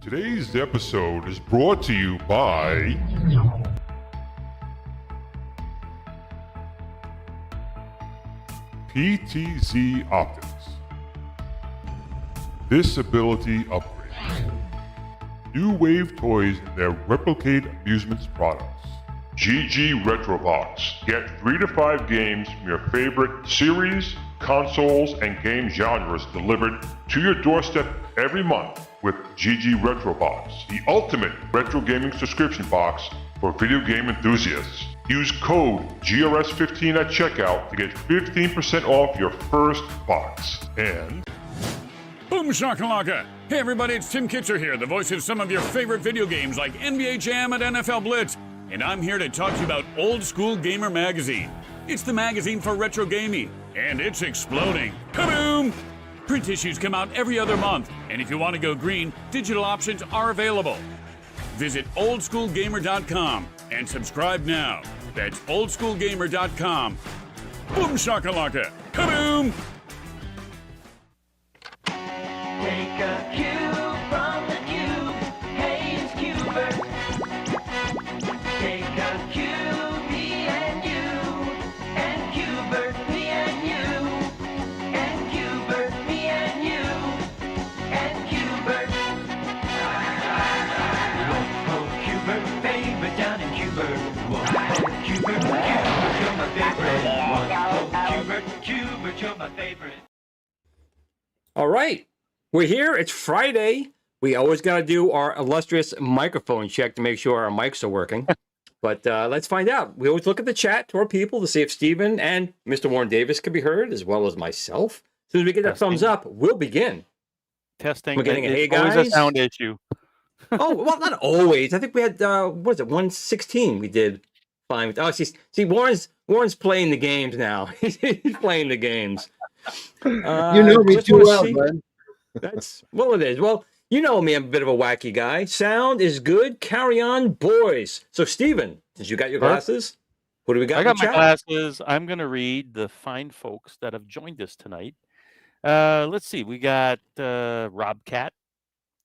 Today's episode is brought to you by PTZ Optics. Disability Upgrade. New Wave Toys and their Replicate Amusements products. GG Retrobox. Get 3 to 5 games from your favorite series, consoles, and game genres delivered to your doorstep every month with GG Retrobox, the ultimate retro gaming subscription box for video game enthusiasts. Use code GRS15 at checkout to get 15% off your first box. And Boom shakalaka! Hey everybody, it's Tim Kitzer here, the voice of some of your favorite video games like NBA Jam and NFL Blitz, and I'm here to talk to you about Old School Gamer Magazine. It's the magazine for retro gaming, and it's exploding. Kaboom! Print issues come out every other month, and if you want to go green, digital options are available. Visit oldschoolgamer.com and subscribe now. That's oldschoolgamer.com. Boom shakalaka! Kaboom! Take a cue from the cube. Hey, it's Cubert. Take a cue, me and you. And Cubert, me and you. And Cubert, me and you. And Cubert. Oh, Cubert, favorite down in Cubert. Whoa, Cubert, you're my favorite. Oh, Cubert, you're my favorite. All right. We're here. It's Friday. We always got to do our illustrious microphone check to make sure our mics are working. But let's find out. We always look at the chat to our people to see if Stephen and Mr. Warren Davis can be heard, as well as myself. As soon as we get that thumbs up, we'll begin. Testing. We're getting hey Always guys. a sound issue. Oh, well, not always. I think we had, what is it, 116 we did fine. Oh, see, Warren's playing the games now. He's playing the games. You know me too well, man. That's, well, it is. Well, you know me, I'm a bit of a wacky guy. Sound is good. Carry on, boys. So, Steven, since you got your glasses, what do we got? I got my glasses. I'm going to read the fine folks that have joined us tonight. Let's see. We got Rob Cat,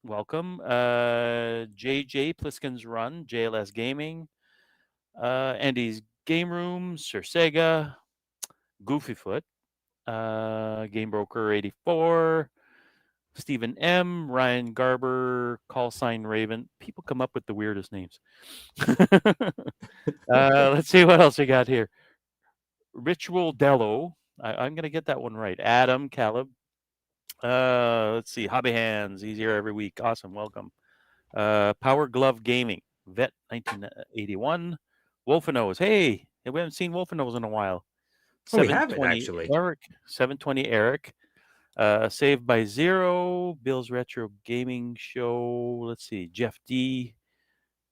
welcome. JJ Pliskin's Run, JLS Gaming, Andy's Game Room, Sir Sega, Goofyfoot, Game Broker 84, Stephen M, Ryan Garber, Call Sign Raven. People come up with the weirdest names. Let's see what else we got here. Ritual Dello. I'm gonna get that one right. Adam Caleb. Let's see. Hobby Hands. He's here every week. Awesome. Welcome. Power Glove Gaming. Vet 1981. Wolfenose. Hey, we haven't seen Wolfenose in a while. Oh, we haven't, actually. Eric. 720 Eric. Saved by Zero. Bill's Retro Gaming Show. Let's see. Jeff D.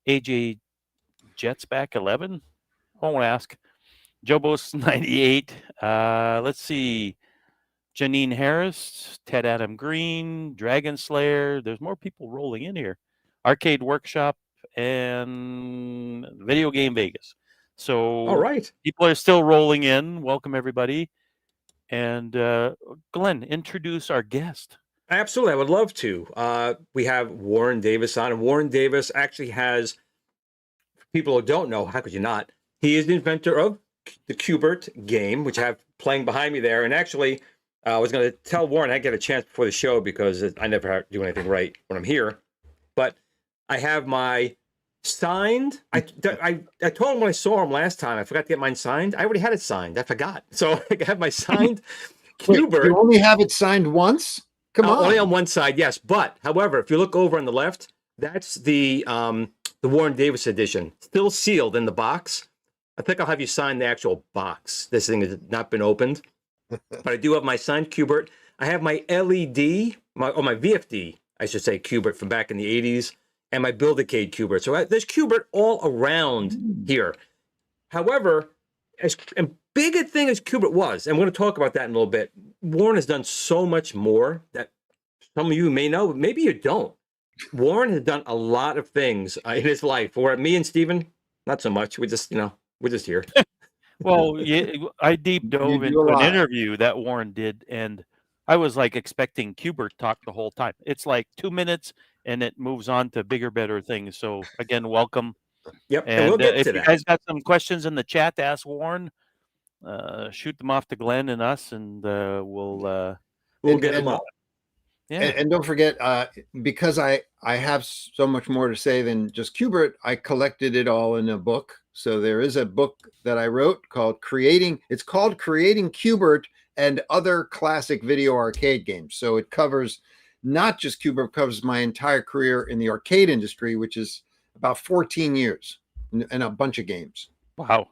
AJ Jetsback 11. Won't ask. Jobos 98. Let's see. Janine Harris, Ted Adam Green, Dragon Slayer. There's more people rolling in here. Arcade Workshop and Video Game Vegas. So All right. people are still rolling in. Welcome everybody. And Glenn, introduce our guest. Absolutely, I would love to. We have Warren Davis on, and Warren Davis actually has, for people who don't know, how could you not? He is the inventor of the Q*bert game, which I have playing behind me there. And actually, I was going to tell Warren I get a chance before the show because I never do anything right when I'm here. But I have my signed. I told him when I saw him last time, I forgot to get mine signed. I already had it signed. I forgot. So I have my signed Q*bert. You only have it signed once? Come on. Only on one side, yes. But, however, if you look over on the left, that's the Warren Davis edition. Still sealed in the box. I think I'll have you sign the actual box. This thing has not been opened. But I do have my signed Q*bert. I have my LED, my VFD, I should say, Q*bert from back in the 80s, and my Build-A-Case Q*bert. So there's Q*bert all around here. However, as big a thing as Q*bert was, and we're going to talk about that in a little bit, Warren has done so much more that some of you may know, but maybe you don't. Warren has done a lot of things in his life. Where me and Steven, not so much. We just, we're just here. Well, I deep dove into an interview that Warren did, and I was like expecting Q*bert talk the whole time. It's like 2 minutes, and it moves on to bigger, better things. So again, welcome. Yep, And we'll get if to you that. guys got some questions in the chat to ask Warren, shoot them off to Glenn and us, and we'll get them up. Yeah. And don't forget, because I have so much more to say than just Q*bert, I collected it all in a book. So there is a book that I wrote called Creating Q*bert and Other Classic Video Arcade Games. So it covers not just Q*bert, it covers my entire career in the arcade industry, which is about 14 years and a bunch of games. Wow.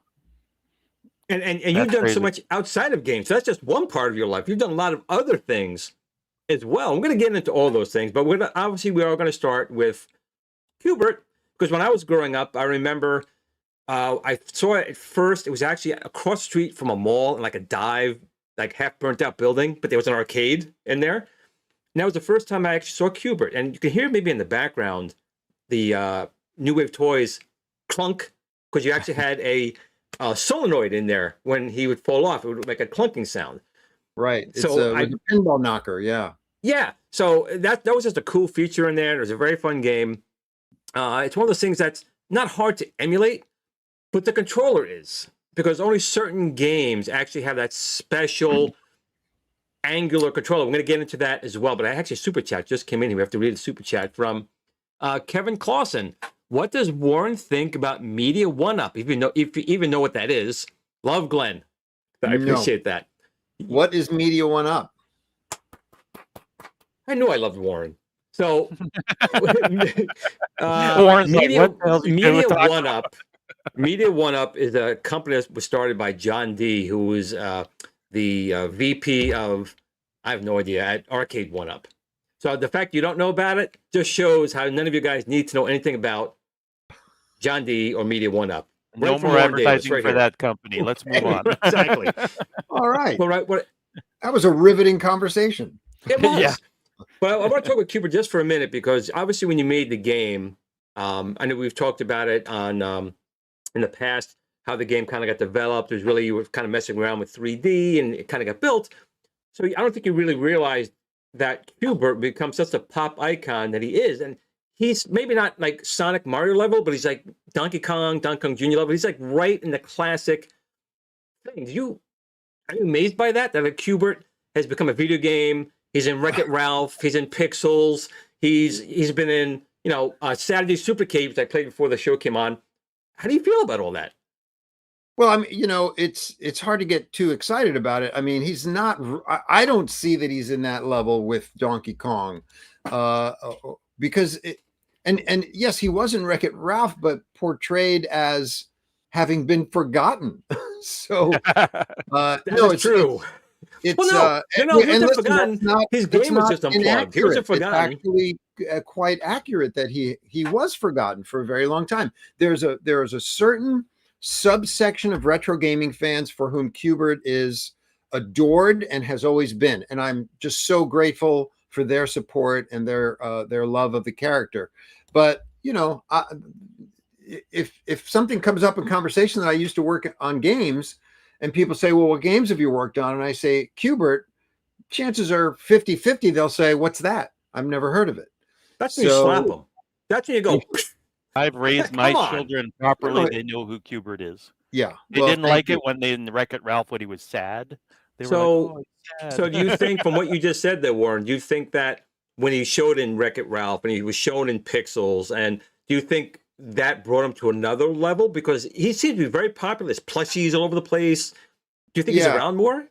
And you've done so much outside of games. So that's just one part of your life. You've done a lot of other things as well. I'm going to get into all those things, but we are going to start with Q*bert, because when I was growing up, I remember I saw it at first. It was actually across the street from a mall in like a dive, like half burnt out building, but there was an arcade in there. And that was the first time I actually saw Q*bert. And you can hear maybe in the background the New Wave Toys clunk, because you actually had a solenoid in there. When he would fall off, it would make a clunking sound. Right. It's So like a pinball knocker. Yeah. Yeah. So that was just a cool feature in there. It was a very fun game. It's one of those things that's not hard to emulate, but the controller is, because only certain games actually have that special angular controller. We're going to get into that as well. But I actually, super chat just came in here. We have to read the super chat from Kevin Clausen. What does Warren think about Media 1UP? If you even know what that is. Love, Glenn. I appreciate that. What is Media 1UP? I knew I loved Warren. So, Warren's Media like, what the hell is he doing with 1UP. Media 1UP is a company that was started by John D., who was the VP of, I have no idea, at R-Cade 1UP. So the fact you don't know about it just shows how none of you guys need to know anything about John D. or Media 1UP. No more advertising for that company. Let's move on. Exactly. All right. Well, right. That was a riveting conversation. It was. Yeah. But I want to talk about Q*bert just for a minute, because obviously when you made the game, I know we've talked about it on in the past, how the game kind of got developed. There's really, you were kind of messing around with 3D and it kind of got built. So I don't think you really realized that Qbert becomes such a pop icon that he is, and he's maybe not like Sonic Mario level, but he's like Donkey Kong Jr. level. He's like right in the classic thing. Are you amazed by that? That a Qbert has become a video game. He's in Wreck-It Ralph. He's in Pixels. He's been in Saturday Supercade, which I played before the show came on. How do you feel about all that? Well, I mean, it's hard to get too excited about it. I mean, he's not. I don't see that he's in that level with Donkey Kong, because and yes, he was in Wreck-It Ralph, but portrayed as having been forgotten. So That no, is it's true. It's Well, no, he wasn't forgotten. His that's game was not just unplugged. He inaccurate. wasn't It's forgotten. actually quite accurate that he was forgotten for a very long time. There is a certain subsection of retro gaming fans for whom Qbert is adored and has always been, and I'm just so grateful for their support and their love of the character. But if something comes up in conversation that I used to work on games, and people say, well, what games have you worked on? And I say, Qbert, chances are 50-50. They'll say, what's that? I've never heard of it. That's when you slap them. That's when you go. I've raised my Come on. children properly. They know who Qbert is. Yeah. They didn't like it when they in the Wreck-It Ralph when he was sad. They were like, oh, he's sad. So do you think, from what you just said there, Warren, do you think that when he showed in Wreck-It Ralph and he was shown in Pixels, and do you think that brought him to another level? Because he seems to be very popular. There's plushies all over the place. Do you think he's around more?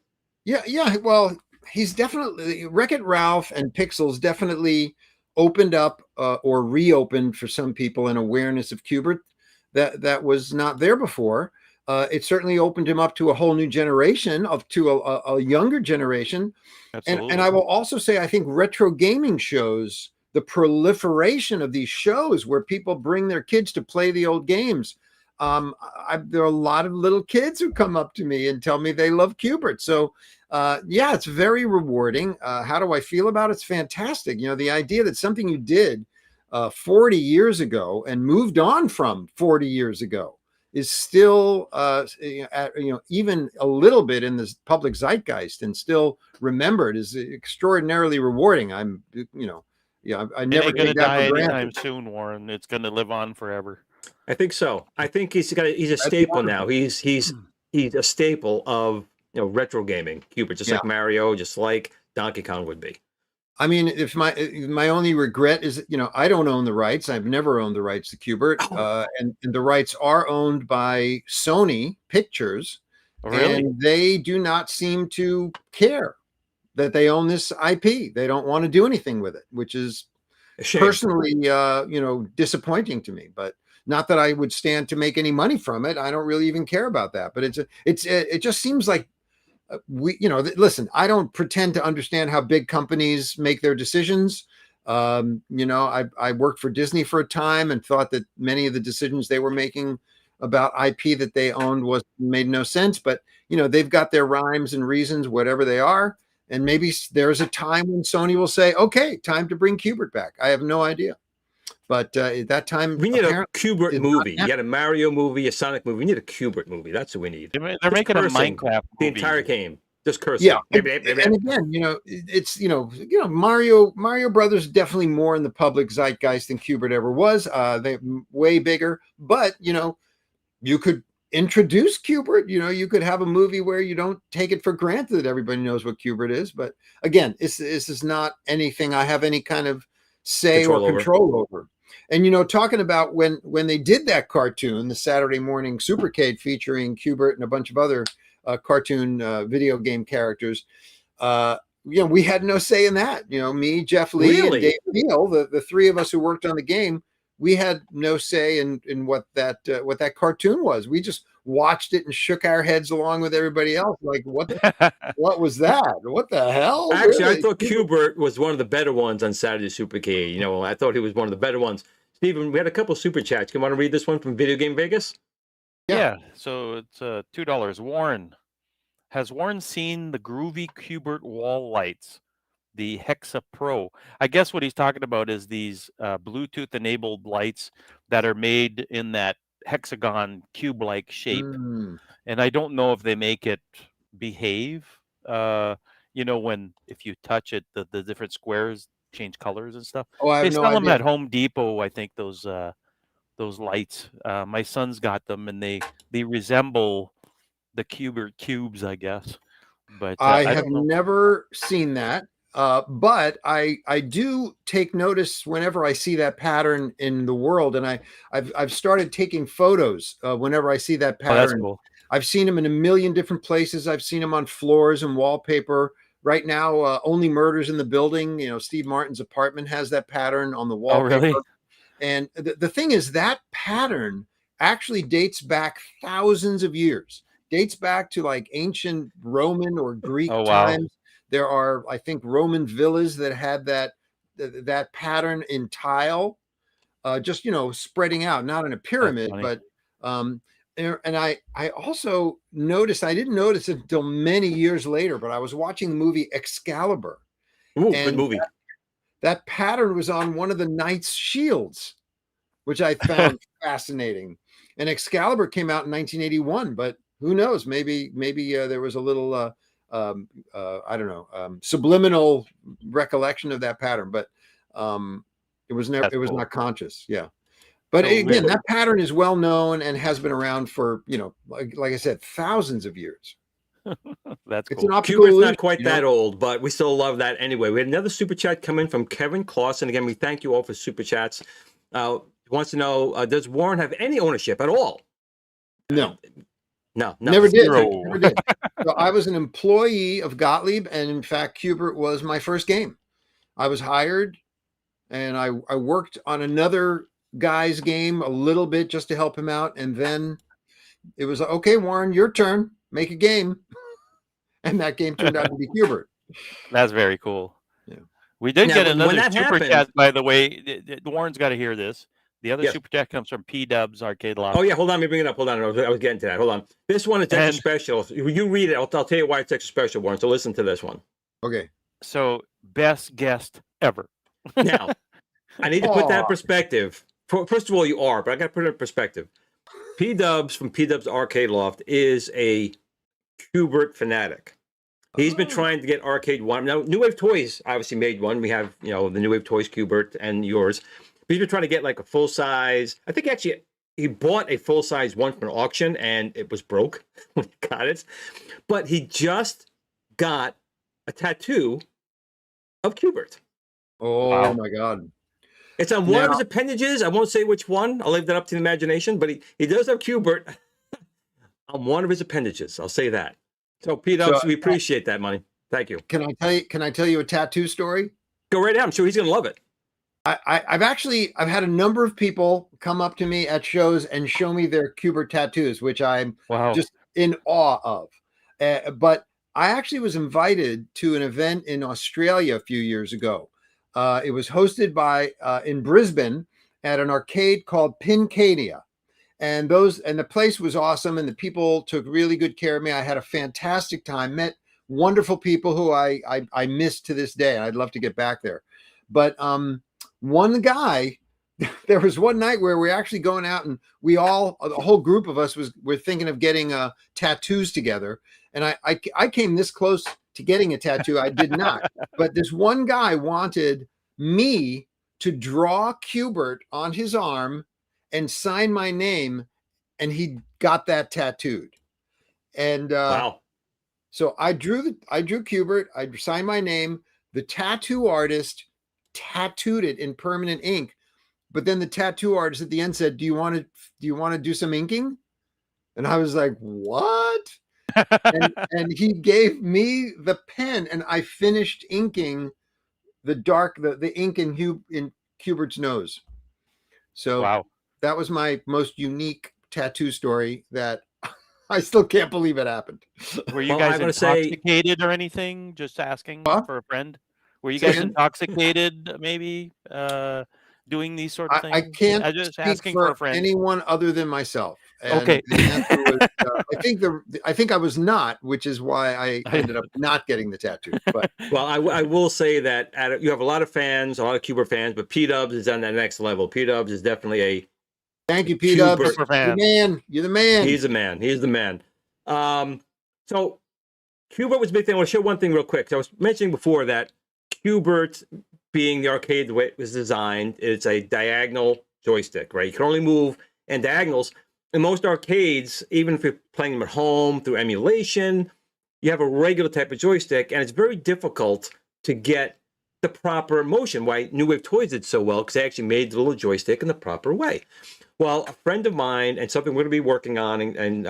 Yeah. Well, he's definitely, Wreck-It Ralph and Pixels definitely opened up or reopened for some people an awareness of Qbert that was not there before. It certainly opened him up to a whole new generation, to a younger generation. And I will also say, I think retro gaming shows, the proliferation of these shows where people bring their kids to play the old games. There are a lot of little kids who come up to me and tell me they love Qbert. So yeah, it's very rewarding. How do I feel about it? It's fantastic. The idea that something you did 40 years ago and moved on from 40 years ago is still even a little bit in the public zeitgeist and still remembered is extraordinarily rewarding. I never going to take that die for granted. anytime soon, Warren. It's going to live on forever. I think so. I think he's a staple now. He's a staple of retro gaming. Qbert, just like Mario, just like Donkey Kong would be. I mean, if my only regret is, I don't own the rights. I've never owned the rights to Qbert, and the rights are owned by Sony Pictures, and they do not seem to care that they own this IP. They don't want to do anything with it, which is personally, disappointing to me. But not that I would stand to make any money from it. I don't really even care about that. But it just seems like. Listen, I don't pretend to understand how big companies make their decisions. I worked for Disney for a time and thought that many of the decisions they were making about IP that they owned made no sense. But, they've got their rhymes and reasons, whatever they are. And maybe there's a time when Sony will say, okay, time to bring Qbert back. I have no idea. But at that time, we need a Qbert movie. You got a Mario movie, a Sonic movie. We need a Qbert movie. That's what we need. They're making a Minecraft movie. The entire game, just cursing. Yeah, and again, it's Mario Brothers definitely more in the public zeitgeist than Qbert ever was. They're way bigger, but you could introduce Qbert. You could have a movie where you don't take it for granted that everybody knows what Qbert is. But again, this is not anything I have any kind of say or control over. And talking about when they did that cartoon, the Saturday morning Supercade featuring Qbert and a bunch of other cartoon video game characters, we had no say in that. Me, Jeff Lee, and Dave Neal, the three of us who worked on the game, we had no say in what that cartoon was. We just watched it and shook our heads along with everybody else. Like, what was that? What the hell? Actually, really? I thought Qbert was one of the better ones on Saturday Supercade. I thought he was one of the better ones. Stephen, we had a couple super chats. You want to read this one from Video Game Vegas? Yeah. So it's $2. Warren, has Warren seen the groovy Qbert wall lights, the Hexa Pro? I guess what he's talking about is these Bluetooth-enabled lights that are made in that hexagon cube-like shape. And I don't know if they make it behave. you know, when if you touch it, the different squares change colors and stuff. Oh, I They have no sell them idea. at Home Depot, I think, those lights. My son's got them, and they resemble the Cubert cubes, I guess. But I I have don't know. never seen that, but I do take notice whenever I see that pattern in the world, and I've started taking photos whenever I see that Oh, that's pattern. cool. I've seen them in a million different places. I've seen them on floors and wallpaper. Right now, Only Murders in the Building. You know, Steve Martin's apartment has that pattern on the Oh, wallpaper. really? And the thing is, that pattern actually dates back thousands of years, dates back to like ancient Roman or Greek Oh, wow. times. There are, I think, Roman villas that had that pattern in tile, just, you know, spreading out, not in a pyramid, funny. but and I also noticed, I didn't notice it until many years later, but I was watching the movie Excalibur. Ooh, And good movie. that pattern was on one of the knight's shields, which I found fascinating. And Excalibur came out in 1981, but who knows? Maybe there was a little I don't know, subliminal recollection of that pattern, but it was never, That's it was cool. not conscious. Yeah. But So again, weird. that pattern is well known and has been around for, you know, like I said, thousands of years. That's It's cool. an optical Cubert's illusion, not quite you know? that old, but we still love that anyway. We had another super chat come in from Kevin Clausen. Again, we thank you all for super chats. He wants to know, does Warren have any ownership at all? No. No. Never did. Zero. Never did. So I was an employee of Gottlieb, and in fact, Cubert was my first game. I was hired, and I worked on another guy's game a little bit just to help him out, and then it was okay, Warren, your turn. Make a game, and that game turned out to be Cubert. That's very cool. Yeah. We did Now, get when another that super happened- chat, by the way. Warren's got to hear this. The other Yes. super chat comes from P-Dubs Arcade Loft. Oh, yeah, hold on. Let me bring it up. Hold on. I was getting to that. Hold on. This one is extra And- special. You read it. I'll tell you why it's extra special, Warren. So listen to this one. Okay. So, best guest ever. Now, I need to put that in Aw. perspective. First of all, you are, but I got to put it in perspective. P-Dubs from P-Dubs Arcade Loft is a Cubert fanatic. He's been trying to get R-Cade one. Now, New Wave Toys obviously made one. We have, you know, the New Wave Toys Cubert and yours. But he's been trying to get like a full size. I think actually he bought a full size one from an auction and it was broke when he got it. But he just got a tattoo of Cubert. Oh Wow. my God. It's on one of Now- his appendages. I won't say which one. I'll leave that up to the imagination. But he does have Cubert on one of his appendages. I'll say that. So, P-Dubs, So- we appreciate that money. Thank you. Can I tell you a tattoo story? Go right ahead. I'm sure he's going to love it. I've had a number of people come up to me at shows and show me their Cubert tattoos, which I'm Wow. just in awe of. But I actually was invited to an event in Australia a few years ago. It was hosted by in Brisbane at an arcade called Pincania. And the place was awesome, and the people took really good care of me. I had a fantastic time, met wonderful people who I miss to this day. I'd love to get back there. But one guy, there was one night where we're actually going out, and a whole group of us were thinking of getting tattoos together. And I came this close to getting a tattoo. I did not. But this one guy wanted me to draw Cubert on his arm and sign my name, and he got that tattooed. And Wow. so I drew Cubert, I signed my name. The tattoo artist tattooed it in permanent ink. But then the tattoo artist at the end said, do you want to do some inking? And I was like, what? and he gave me the pen, and I finished inking the ink in Cubert's nose. So Wow. that was my most unique tattoo story that I still can't believe it happened. Were you Well, guys I'm gonna say- intoxicated or anything? Just asking Huh? for a friend. Were you Say guys again? intoxicated? Maybe doing these sort of things. I can't I'm just speak asking for a for friend. anyone other than myself. And Okay. the answer was, I think I was not, which is why I ended up not getting the tattoo. But Well, I will say that you have a lot of fans, a lot of Cubert fans, but P-Dubs is on that next level. P-Dubs is definitely thank you, P-Dubs. Cubert Super fan. You're the man. he's the man. He's the man. So Qbert was a big thing. I want to show one thing real quick. So I was mentioning before that Qbert, being the arcade the way it was designed, it's a diagonal joystick, right? You can only move in diagonals. In most arcades, even if you're playing them at home through emulation, you have a regular type of joystick, and it's very difficult to get the proper motion. Why New Wave Toys did so well, because they actually made the little joystick in the proper way. Well, a friend of mine, and something we're going to be working on, and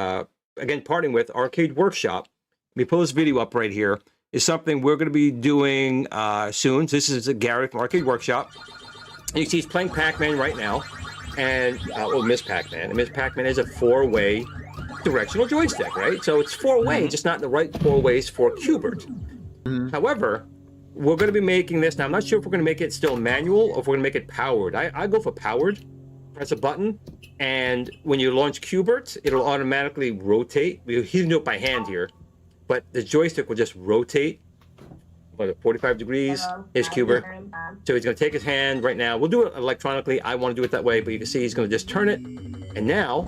again, partnering with Arcade Workshop, let me pull this video up right here, is something we're going to be doing soon. So this is Gary from Arcade Workshop. And you see he's playing Pac-Man right now, and Miss Pac-Man. And Miss Pac-Man is a 4-way directional joystick, right? So it's 4-way, just not the right 4 ways for Qbert. However, we're going to be making this now. I'm not sure if we're going to make it still manual or if we're going to make it powered. I go for powered. Press a button, and when you launch Qbert, it'll automatically rotate. He's going to do it by hand here, but the joystick will just rotate. 45 degrees. Here's Qbert. So he's going to take his hand right now. We'll do it electronically. I want to do it that way, but you can see he's going to just turn it, and now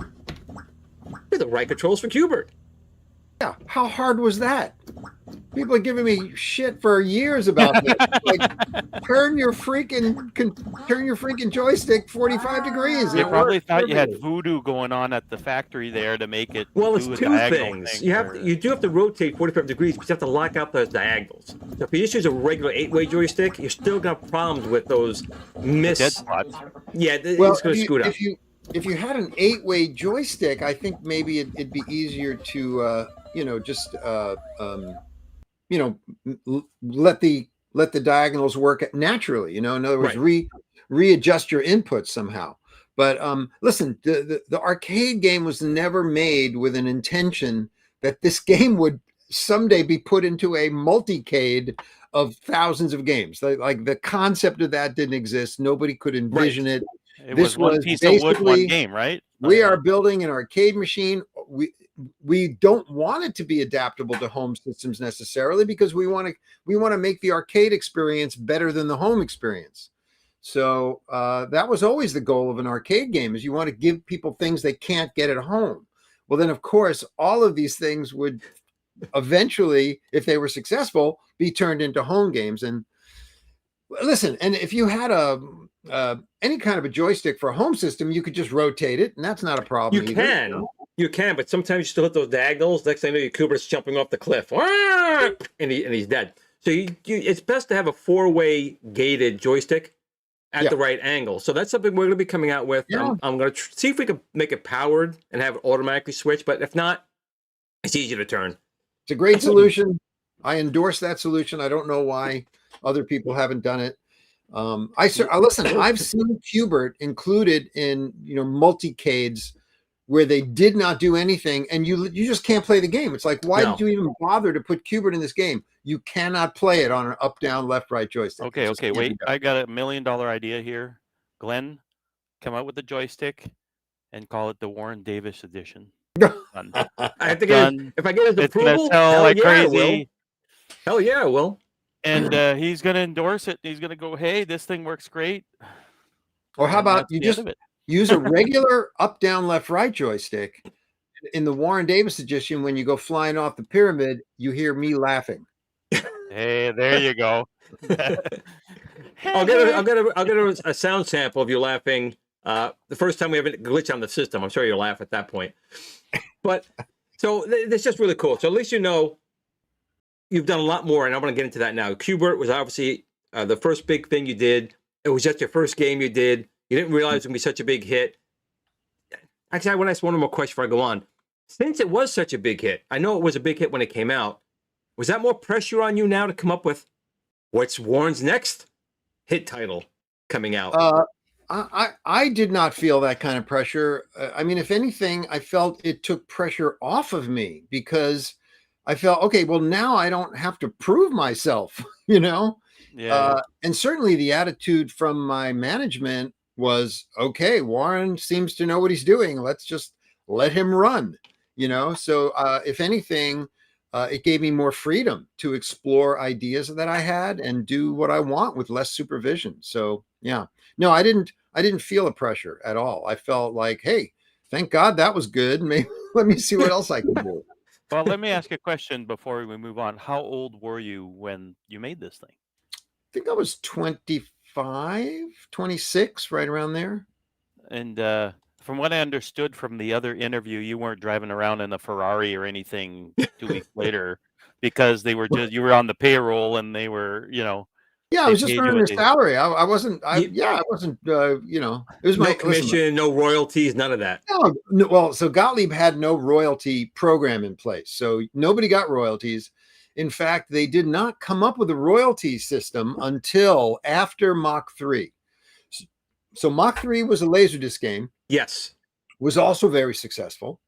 here's the right controls for Qbert. Yeah, how hard was that? People are giving me shit for years about this. Like, turn your freaking joystick 45 degrees. You It probably worked thought you had perfectly. voodoo going on at the factory there to make it. Well, it's do a two diagonal things. thing You do have to rotate 45 degrees, but you have to lock out those diagonals. So if you just use a regular 8-way joystick, you're still going to have problems with those dead spots. Yeah, Well, it's going to scoot up. if you had an 8-way joystick, I think maybe it'd be easier to let the diagonals work naturally. In other words, readjust your inputs somehow. But listen, the arcade game was never made with an intention that this game would someday be put into a multi-cade of thousands of games. Like the concept of that didn't exist. Nobody could envision it. It This was one was piece of wood, one basically, game, right? We are building an arcade machine. We don't want it to be adaptable to home systems necessarily, because we want to make the arcade experience better than the home experience. So that was always the goal of an arcade game, is you want to give people things they can't get at home. Well, then of course all of these things would eventually, if they were successful, be turned into home games. And listen, and if you had any kind of a joystick for a home system, you could just rotate it, and that's not a problem. You can, but sometimes you still hit those diagonals. Next thing you know, your Kubert's jumping off the cliff, and he's dead. So it's best to have a 4-way gated joystick at the right angle. So that's something we're going to be coming out with. Yeah. I'm going to see if we can make it powered and have it automatically switch. But if not, it's easy to turn. It's a great solution. I endorse that solution. I don't know why other people haven't done it. Listen, I've seen Qbert included in multi-cades where they did not do anything, and you just can't play the game. It's like, why did you even bother to put Qbert in this game? You cannot play it on an up, down, left, right joystick. Okay, wait. I got $1 million idea here. Glenn, come out with the joystick and call it the Warren Davis edition. Done. I think Done. if I get his It's gonna approval, sell like I will. crazy. Hell yeah, I will. And he's going to endorse it. He's going to go, hey, this thing works great. Or how And about that's you the just end of it. use a regular up, down, left, right joystick? In the Warren Davis edition, when you go flying off the pyramid, you hear me laughing. Hey, there you go. I'll get a sound sample of you laughing. The first time we have a glitch on the system, I'm sure you'll laugh at that point. But so that's just really cool. So at least you've done a lot more, and I'm going to get into that now. Qbert was obviously the first big thing you did. It was just your first game you did. You didn't realize it was going to be such a big hit. Actually, I want to ask one more question before I go on. Since it was such a big hit, I know it was a big hit when it came out. Was that more pressure on you now to come up with what's Warren's next hit title coming out? I did not feel that kind of pressure. I mean, if anything, I felt it took pressure off of me, because I felt, okay, well, now I don't have to prove myself, Yeah. and certainly the attitude from my management was, okay, Warren seems to know what he's doing. Let's just let him run, So if anything, it gave me more freedom to explore ideas that I had and do what I want with less supervision. So yeah, no, I didn't feel a pressure at all. I felt like, hey, thank God that was good. Maybe let me see what else I can do. Well, let me ask you a question before we move on. How old were you when you made this thing? I think I was 25, 26, right around there. And from what I understood from the other interview, you weren't driving around in a Ferrari or anything 2 weeks later because they were just you were on the payroll and they were, Yeah, I they was just paid you earning what their they. salary. I wasn't. You- I wasn't. It was No my commission, no royalties, none of that. No, well, so Gottlieb had no royalty program in place, so nobody got royalties. In fact, they did not come up with a royalty system until after Mach 3. So Mach 3 was a Laserdisc game, Yes. was also very successful.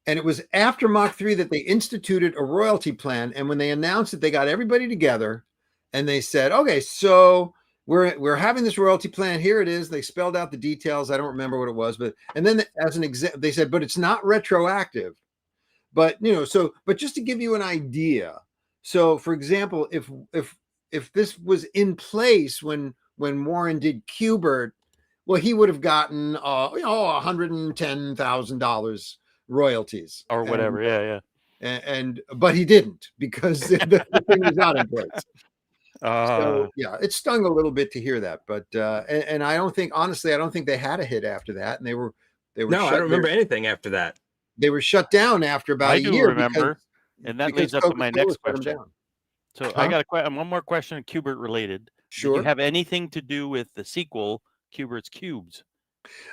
And it was after Mach 3 that they instituted a royalty plan. And when they announced it, they got everybody together and they said, okay, so we're having this royalty plan. Here it is. They spelled out the details. I don't remember what it was, but and then as an example, they said, but it's not retroactive. But but just to give you an idea. So for example, if this was in place when Warren did Q*bert, well, he would have gotten $110,000 royalties Or whatever. Yeah. but he didn't because the thing was not in place. Uh, So yeah, it stung a little bit to hear that, but and I don't think, honestly, I don't think they had a hit after that, and they were No, I don't remember anything after that. they were shut down after about I a do year. remember, and that because leads up to my Coca-Cola next shut 'em question. down. So Huh? I got one more question, Q*bert related. Did Sure. you have anything to do with the sequel, Q*bert's Cubes?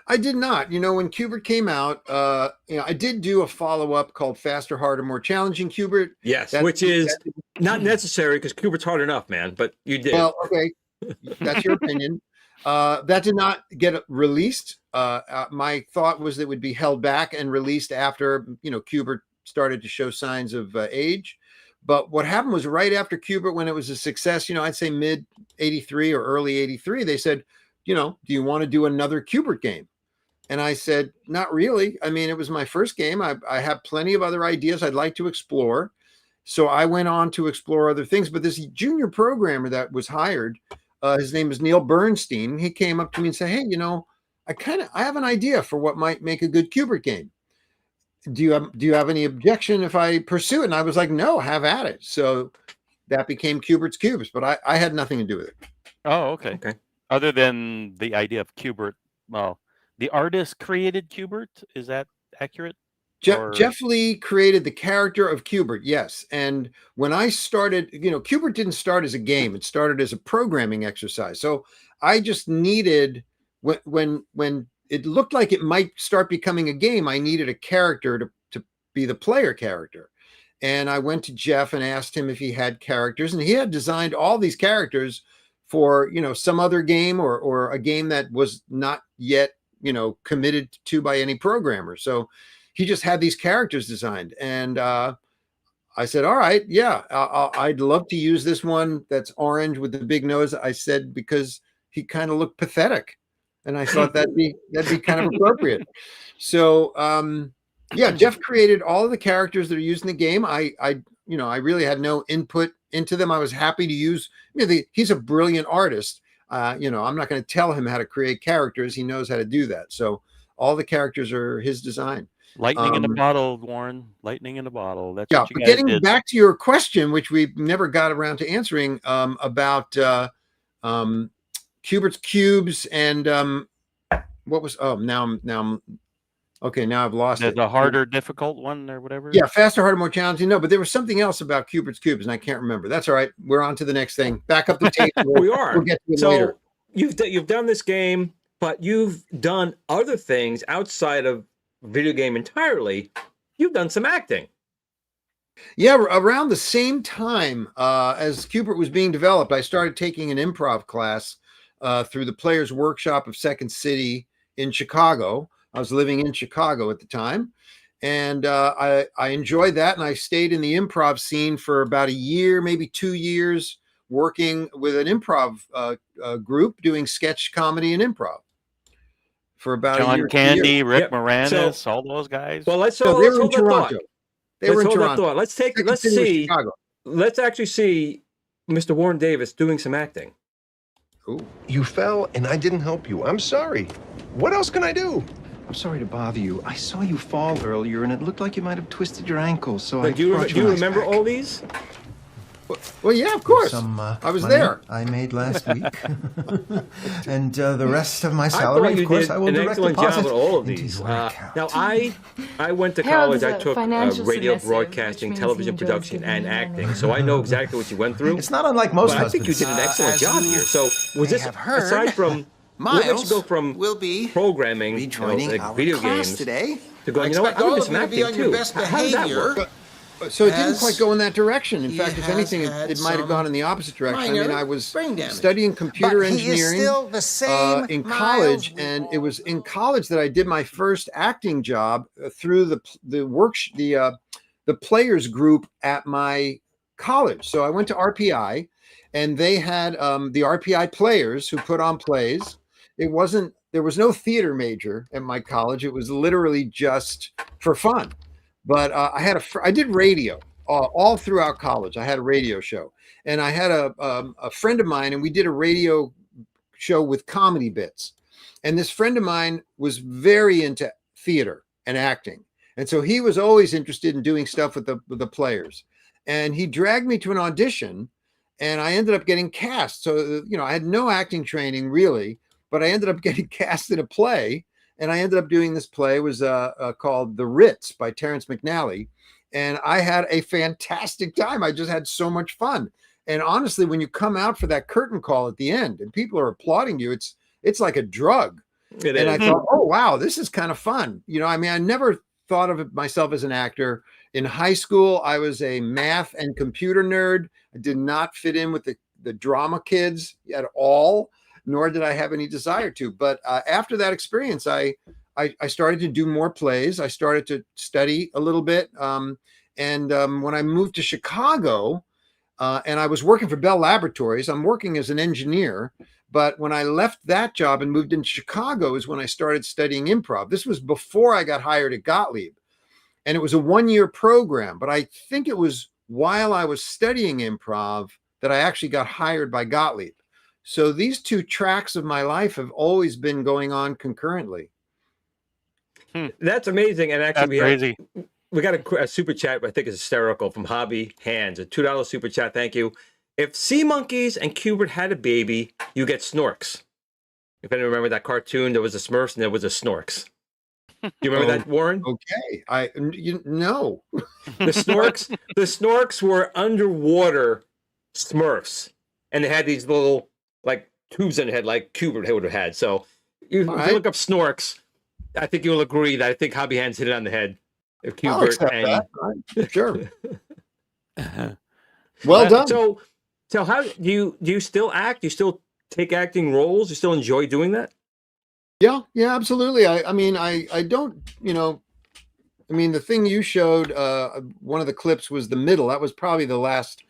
I did not. When Q*bert came out, I did do a follow-up called Faster, Harder, More Challenging Q*bert. Yes, That- which is that- not necessary because Q*bert's hard enough, man. But you did. Well, okay, that's your opinion. That did not get released. My thought was that it would be held back and released after Q*bert started to show signs of age. But what happened was right after Q*bert, when it was a success, I'd say mid '83 or early '83, they said, do you want to do another Q*bert game? And I said, not really. I mean, it was my first game. I have plenty of other ideas I'd like to explore. So I went on to explore other things. But this junior programmer that was hired, his name is Neil Bernstein. He came up to me and said, hey, I have an idea for what might make a good Q*bert game. Do you have any objection if I pursue it? And I was like, no, have at it. So that became Q*bert's Cubes, but I had nothing to do with it. Oh, okay. Okay. Other than the idea of Q*bert, well, the artist created Q*bert. Is that accurate? Or- Jeff Lee created the character of Q*bert, yes. And when I started, Q*bert didn't start as a game; it started as a programming exercise. So I just needed when it looked like it might start becoming a game, I needed a character to be the player character. And I went to Jeff and asked him if he had characters, and he had designed all these characters for some other game or a game that was not yet committed to by any programmer. So he just had these characters designed, and I said, all right, yeah, I'd love to use this one that's orange with the big nose. I said, because he kind of looked pathetic, and I thought that'd be kind of appropriate. So yeah, Jeff created all of the characters that are used in the game. I really had no input into them. I was happy to use. He's a brilliant artist. I'm not going to tell him how to create characters. He knows how to do that. So all the characters are his design. Lightning in a bottle, Warren. Lightning in a bottle. That's Yeah, what you but guys getting did. back to your question, which we never got around to answering, about Q*bert's Cubes and what was? Oh, now I'm okay. Now I've lost it. The harder, difficult one or whatever. Yeah, faster, harder, more challenging. No, but there was something else about Q*bert's Cubes, and I can't remember. That's all right. We're on to the next thing. Back up the tape. We are. We'll get to it So later. you've done this game, but you've done other things outside of video game entirely. You've done some acting. Yeah, around the same time as Q*bert was being developed, I started taking an improv class through the Players Workshop of Second City in Chicago. I was living in Chicago at the time, and I enjoyed that, and I stayed in the improv scene for about a year, maybe 2 years, working with an improv group doing sketch comedy and improv for about a John year. Candy, Rick Yep. Moranis, all those guys. Well, let's So hold, they let's were in hold that thought. Toronto. They were in Let's hold that Toronto. thought. Second Let's City was see. Chicago. Let's actually see Mr. Warren Davis doing some acting. Ooh. You fell and I didn't help you. I'm sorry. What else can I do? I'm sorry to bother you. I saw you fall earlier, and it looked like you might have twisted your ankle, so I Do you, brought do you ice remember pack. all these? Well, yeah, of course. Some I was money there. I made last week, and the rest of my I salary, thought you of course, did I will an direct excellent deposit job with all of into these. your account. Now, I went to Harold college. is I a took financial radio submissive, broadcasting, which means he television enjoys production, giving and you money. acting. So I know exactly what you went through. It's not unlike most But I think you husbands. did an excellent as job you here. So was may this, have heard, aside from, what makes you go Miles from will be programming, rejoining like our video class games, today. to going, I you know what, expect I'm all gonna do of some you to be acting on your too. best How did that behavior. work? So it didn't as quite go in that direction. In he fact, if has anything, had it might have gone in the opposite direction. I mean, minor I was brain damage. studying computer But he is engineering still the same in Miles college, we and all it was in know. college that I did my first acting job through the players group at my college. So I went to RPI, and they had the RPI players who put on plays. There was no theater major at my college. It was literally just for fun. But I did radio all throughout college. I had a radio show, and I had a friend of mine, and we did a radio show with comedy bits. And this friend of mine was very into theater and acting, and so he was always interested in doing stuff with the players. And he dragged me to an audition, and I ended up getting cast. So I had no acting training really, but I ended up getting cast in a play. And I ended up doing this play. It was called The Ritz by Terrence McNally. And I had a fantastic time. I just had so much fun. And honestly, when you come out for that curtain call at the end and people are applauding you, it's like a drug. It And is. I thought, oh, wow, this is kind of fun. I mean, I never thought of myself as an actor. In high school, I was a math and computer nerd. I did not fit in with the drama kids at all, nor did I have any desire to. But after that experience, I started to do more plays. I started to study a little bit. When I moved to Chicago, and I was working for Bell Laboratories, I'm working as an engineer. But when I left that job and moved into Chicago is when I started studying improv. This was before I got hired at Gottlieb. And it was a one-year program. But I think it was while I was studying improv that I actually got hired by Gottlieb. So these two tracks of my life have always been going on concurrently. That's amazing. And That's actually, crazy. we got a super chat I think is hysterical from Hobby Hands, a $2 super chat. Thank you. If Sea Monkeys and Qbert had a baby, you get Snorks. If anyone remember that cartoon, there was a Smurfs and there was a Snorks. Do you remember that, Warren? Okay. No. The Snorks were underwater Smurfs, and they had these little like tubes in the head, like Qbert would have had. So if you look up Snorks, I think you'll agree that I think Hobby Hands hit it on the head. If I'll Qbert accept and that. Sure. Well done. So how do you still act? Do you still take acting roles? You still enjoy doing that? Yeah, absolutely. I mean, I don't, I mean, the thing you showed, one of the clips was the middle. That was probably the last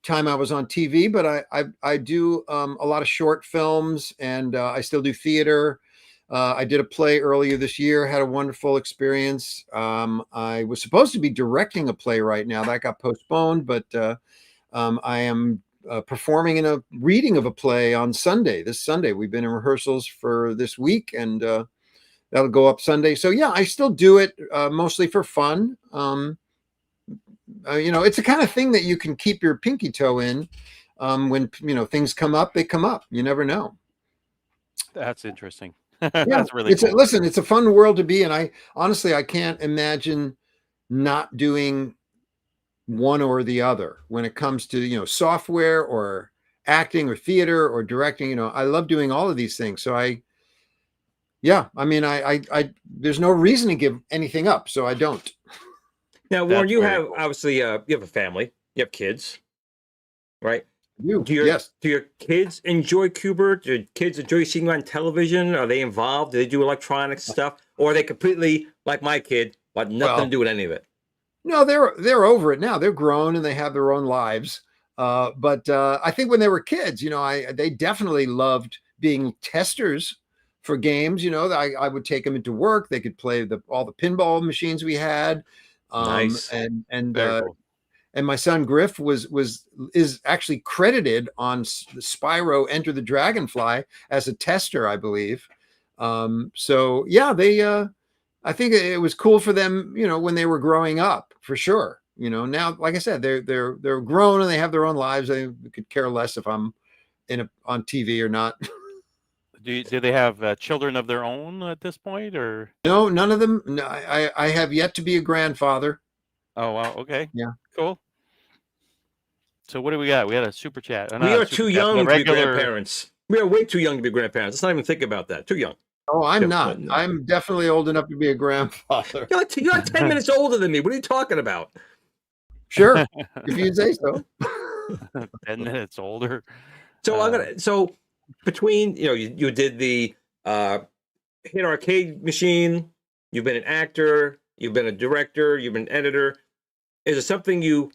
time I was on TV, but I do a lot of short films, and I still do theater. I did a play earlier this year, had a wonderful experience. I was supposed to be directing a play right now. That got postponed, but I am performing in a reading of a play on Sunday. This Sunday, we've been in rehearsals for this week, and that'll go up Sunday. So yeah, I still do it mostly for fun. It's the kind of thing that you can keep your pinky toe in. When things come up, they come up. You never know. That's interesting. Yeah, That's really cool. Listen, it's a fun world to be in. I honestly can't imagine not doing one or the other when it comes to software or acting or theater or directing. I love doing all of these things. So I there's no reason to give anything up, so I don't. Now, Warren, That's you very have cool. obviously you have a family, you have kids, right? Yes. Do your kids enjoy Qbert? Do your kids enjoy seeing you on television? Are they involved? Do they do electronics stuff, or are they completely like my kid, but nothing to do with any of it? No, they're over it now. They're grown and they have their own lives. But I think when they were kids, they definitely loved being testers for games. I would take them into work. They could play all the pinball machines we had. Nice. And Very cool. and my son Griff is actually credited on the Spyro Enter the Dragonfly as a tester, I believe. So yeah, I think it was cool for them, when they were growing up, for sure. Now, like I said, they're grown and they have their own lives. They could care less if I'm on TV or not. Do they have children of their own at this point, or? No, none of them. No, I have yet to be a grandfather. Oh wow, okay, Yeah. cool. So what do we got? We got a super chat. We are too young to be grandparents. We are way too young to be grandparents. Let's not even think about that. Too young. Oh, I'm not. I'm definitely old enough to be a grandfather. You're like 10 minutes older than me. What are you talking about? Sure, if you say so. 10 minutes older. So so between you did the hit arcade machine, you've been an actor, you've been a director, you've been an editor. Is it something you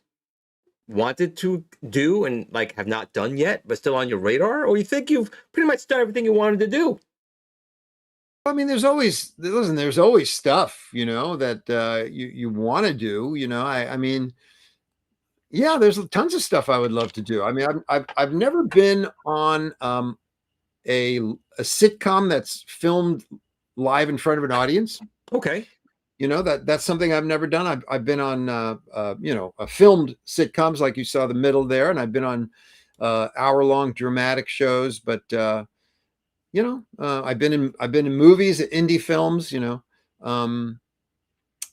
wanted to do and like have not done yet, but still on your radar, or you think you've pretty much done everything you wanted to do? I mean, there's always stuff, that you want to do. I mean, yeah, there's tons of stuff I would love to do. I mean, I've never been on a sitcom that's filmed live in front of an audience. Okay. That's something I've never done. I've been on filmed sitcoms like you saw the middle there, and I've been on hour-long dramatic shows, but I've been in movies, indie films,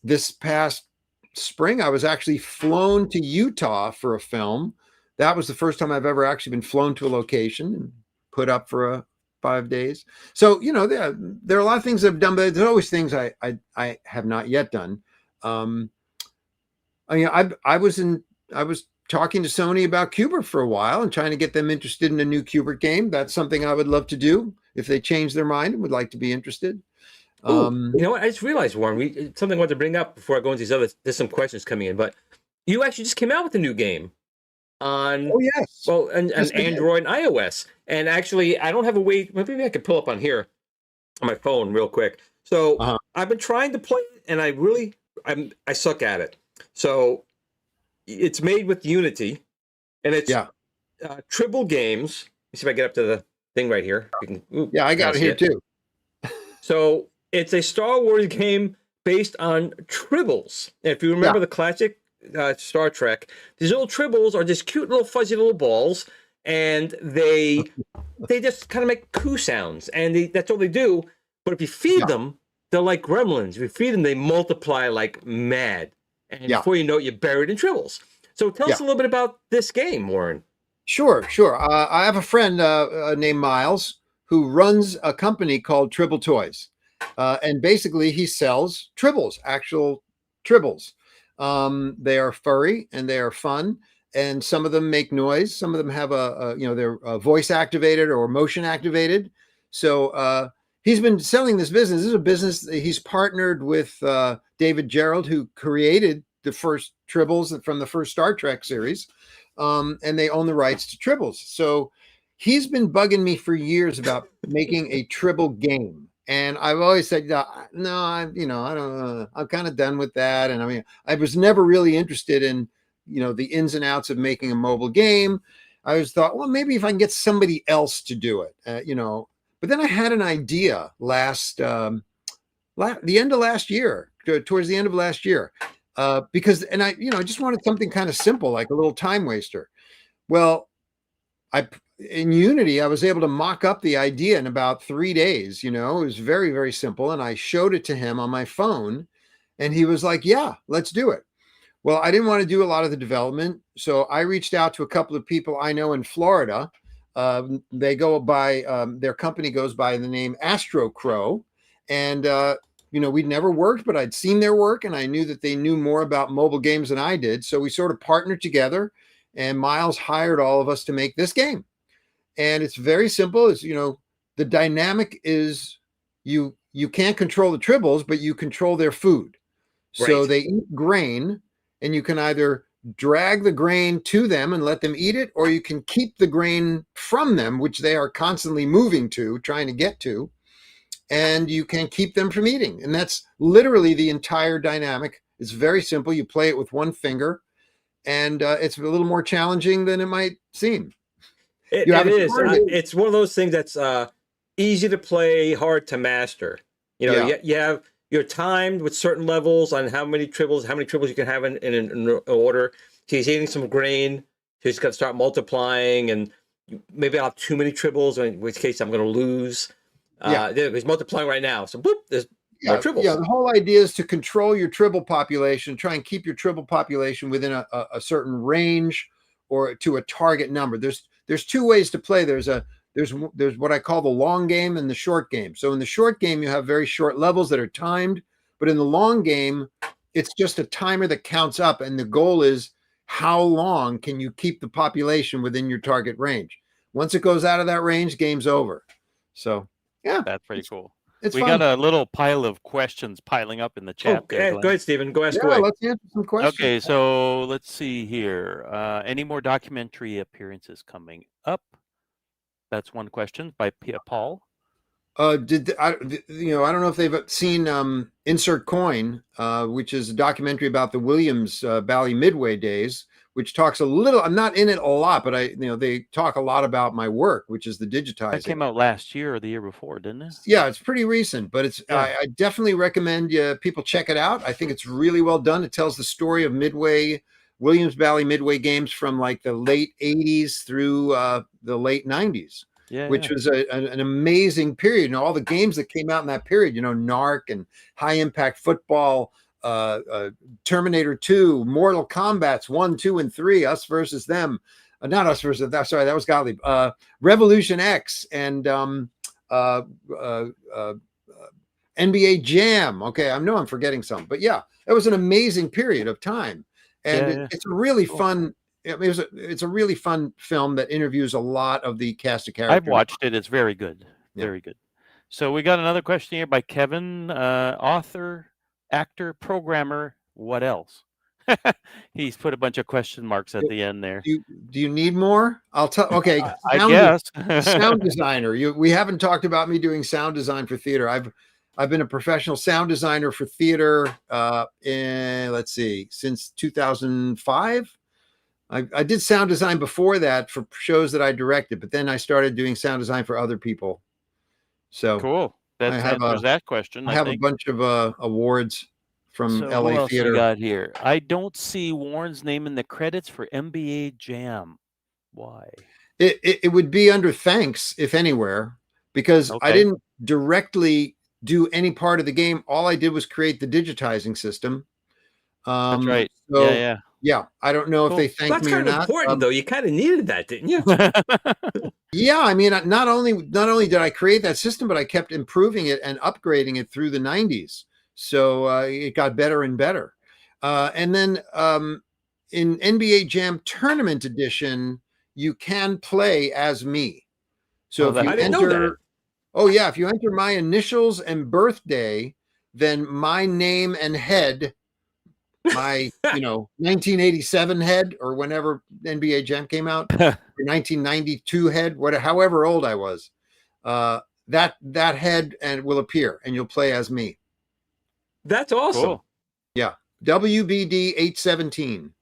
this past spring, I was actually flown to Utah for a film. That was the first time I've ever actually been flown to a location and put up for 5 days. So, there are a lot of things I've done, but there's always things I have not yet done. I was talking to Sony about Qbert for a while and trying to get them interested in a new Qbert game. That's something I would love to do if they change their mind and would like to be interested. You know what? I just realized, Warren, something I wanted to bring up before I go into these other. There's some questions coming in, but you actually just came out with a new game on Android and iOS. And actually, I don't have a way. Maybe I could pull up on here on my phone real quick. So I've been trying to play it, and I suck at it. So it's made with Unity, and it's Tribble Games. Let me see if I get up to the thing right here. I got it here too. So it's a Star Wars game based on Tribbles. And if you remember the classic Star Trek, these little Tribbles are just cute little fuzzy little balls, and they just kind of make coo sounds, and that's all they do. But if you feed them, they're like gremlins. If you feed them, they multiply like mad, and before you know it, you're buried in Tribbles. So tell us a little bit about this game, Warren. Sure. I have a friend named Miles who runs a company called Tribble Toys. And basically he sells Tribbles, actual Tribbles. They are furry and they are fun. And some of them make noise. Some of them have they're voice activated or motion activated. So he's been selling this business. This is a business he's partnered with David Gerald, who created the first Tribbles from the first Star Trek series. And they own the rights to Tribbles. So he's been bugging me for years about making a Tribble game. And I've always said, no, I don't, I'm kind of done with that. And I mean, I was never really interested in, the ins and outs of making a mobile game. I always thought, well, maybe if I can get somebody else to do it, but then I had an idea the end of last year, towards the end of last year, because I just wanted something kind of simple, like a little time waster. Well, in Unity, I was able to mock up the idea in about 3 days. It was very, very simple. And I showed it to him on my phone and he was like, yeah, let's do it. Well, I didn't want to do a lot of the development. So I reached out to a couple of people I know in Florida. They go by, their company goes by the name Astro Crow. And, we'd never worked, but I'd seen their work and I knew that they knew more about mobile games than I did. So we sort of partnered together and Miles hired all of us to make this game. And it's very simple. It's, the dynamic is you can't control the Tribbles, but you control their food. Right. So they eat grain and you can either drag the grain to them and let them eat it, or you can keep the grain from them, which they are constantly moving to, trying to get to, and you can keep them from eating. And that's literally the entire dynamic. It's very simple. You play it with one finger, and it's a little more challenging than it might seem. It is. It's one of those things that's easy to play, hard to master. You have you're timed with certain levels on how many tribbles you can have in order. So he's eating some grain. So he's got to start multiplying, and maybe I'll have too many tribbles, in which case I'm going to lose. He's multiplying right now. So boop, there's more tribbles. Yeah, the whole idea is to control your tribble population, try and keep your tribble population within a certain range or to a target number. There's two ways to play. There's what I call the long game and the short game. So in the short game, you have very short levels that are timed, but in the long game, it's just a timer that counts up, and the goal is how long can you keep the population within your target range. Once it goes out of that range, game's over. So yeah, That's pretty cool. it's We fun. got a little pile of questions piling up in the chat. there, Go Glenn. ahead, Stephen. Go ask Yeah, away. let's answer some questions. Okay, so let's see here. Any more documentary appearances coming up? That's one question by Paul. I don't know if they've seen Insert Coin, which is a documentary about the Williams Bally Midway days, which talks a little. I'm not in it a lot, but they talk a lot about my work, which is the digitizing. That came out last year or the year before, didn't it? Yeah, it's pretty recent, but it's. Yeah. I definitely recommend people check it out. I think it's really well done. It tells the story of Williams Bally Midway games from like the late '80s through the late '90s. Yeah, Which was an amazing period. And all the games that came out in that period, NARC and High Impact Football, Terminator 2, Mortal Kombat's 1, 2, and 3, Us versus Them. Not Us versus Them. Sorry, that was Gottlieb. Revolution X and NBA Jam. Okay, I know I'm forgetting some. But yeah, it was an amazing period of time. And it's a really fun... it's a really fun film that interviews a lot of the cast of characters. I've watched it. It's very good. Yeah. Very good. So we got another question here by Kevin. Author, actor, programmer, what else? He's put a bunch of question marks at the end there. Do you need more? I'll tell. Okay, I guess. Sound designer. We haven't talked about me doing sound design for theater. I've been a professional sound designer for theater since 2005. I did sound design before that for shows that I directed, but then I started doing sound design for other people. So Cool. That answers that question. I have a bunch of awards from What LA else Theater. we got here? I don't see Warren's name in the credits for NBA Jam. Why? It would be under thanks, if anywhere, because I didn't directly do any part of the game. All I did was create the digitizing system. That's right. So, yeah, I don't know if they thanked me or not. That's kind of important, though. You kind of needed that, didn't you? Yeah, I mean, not only did I create that system, but I kept improving it and upgrading it through the 90s. So it got better and better. And then in NBA Jam Tournament Edition, you can play as me. So if you enter, if you enter my initials and birthday, then my name and head, my 1987 head, or whenever NBA Jam came out, or 1992 head, however old I was, that head will appear, and you'll play as me. That's awesome. Cool. Yeah, WBD 817,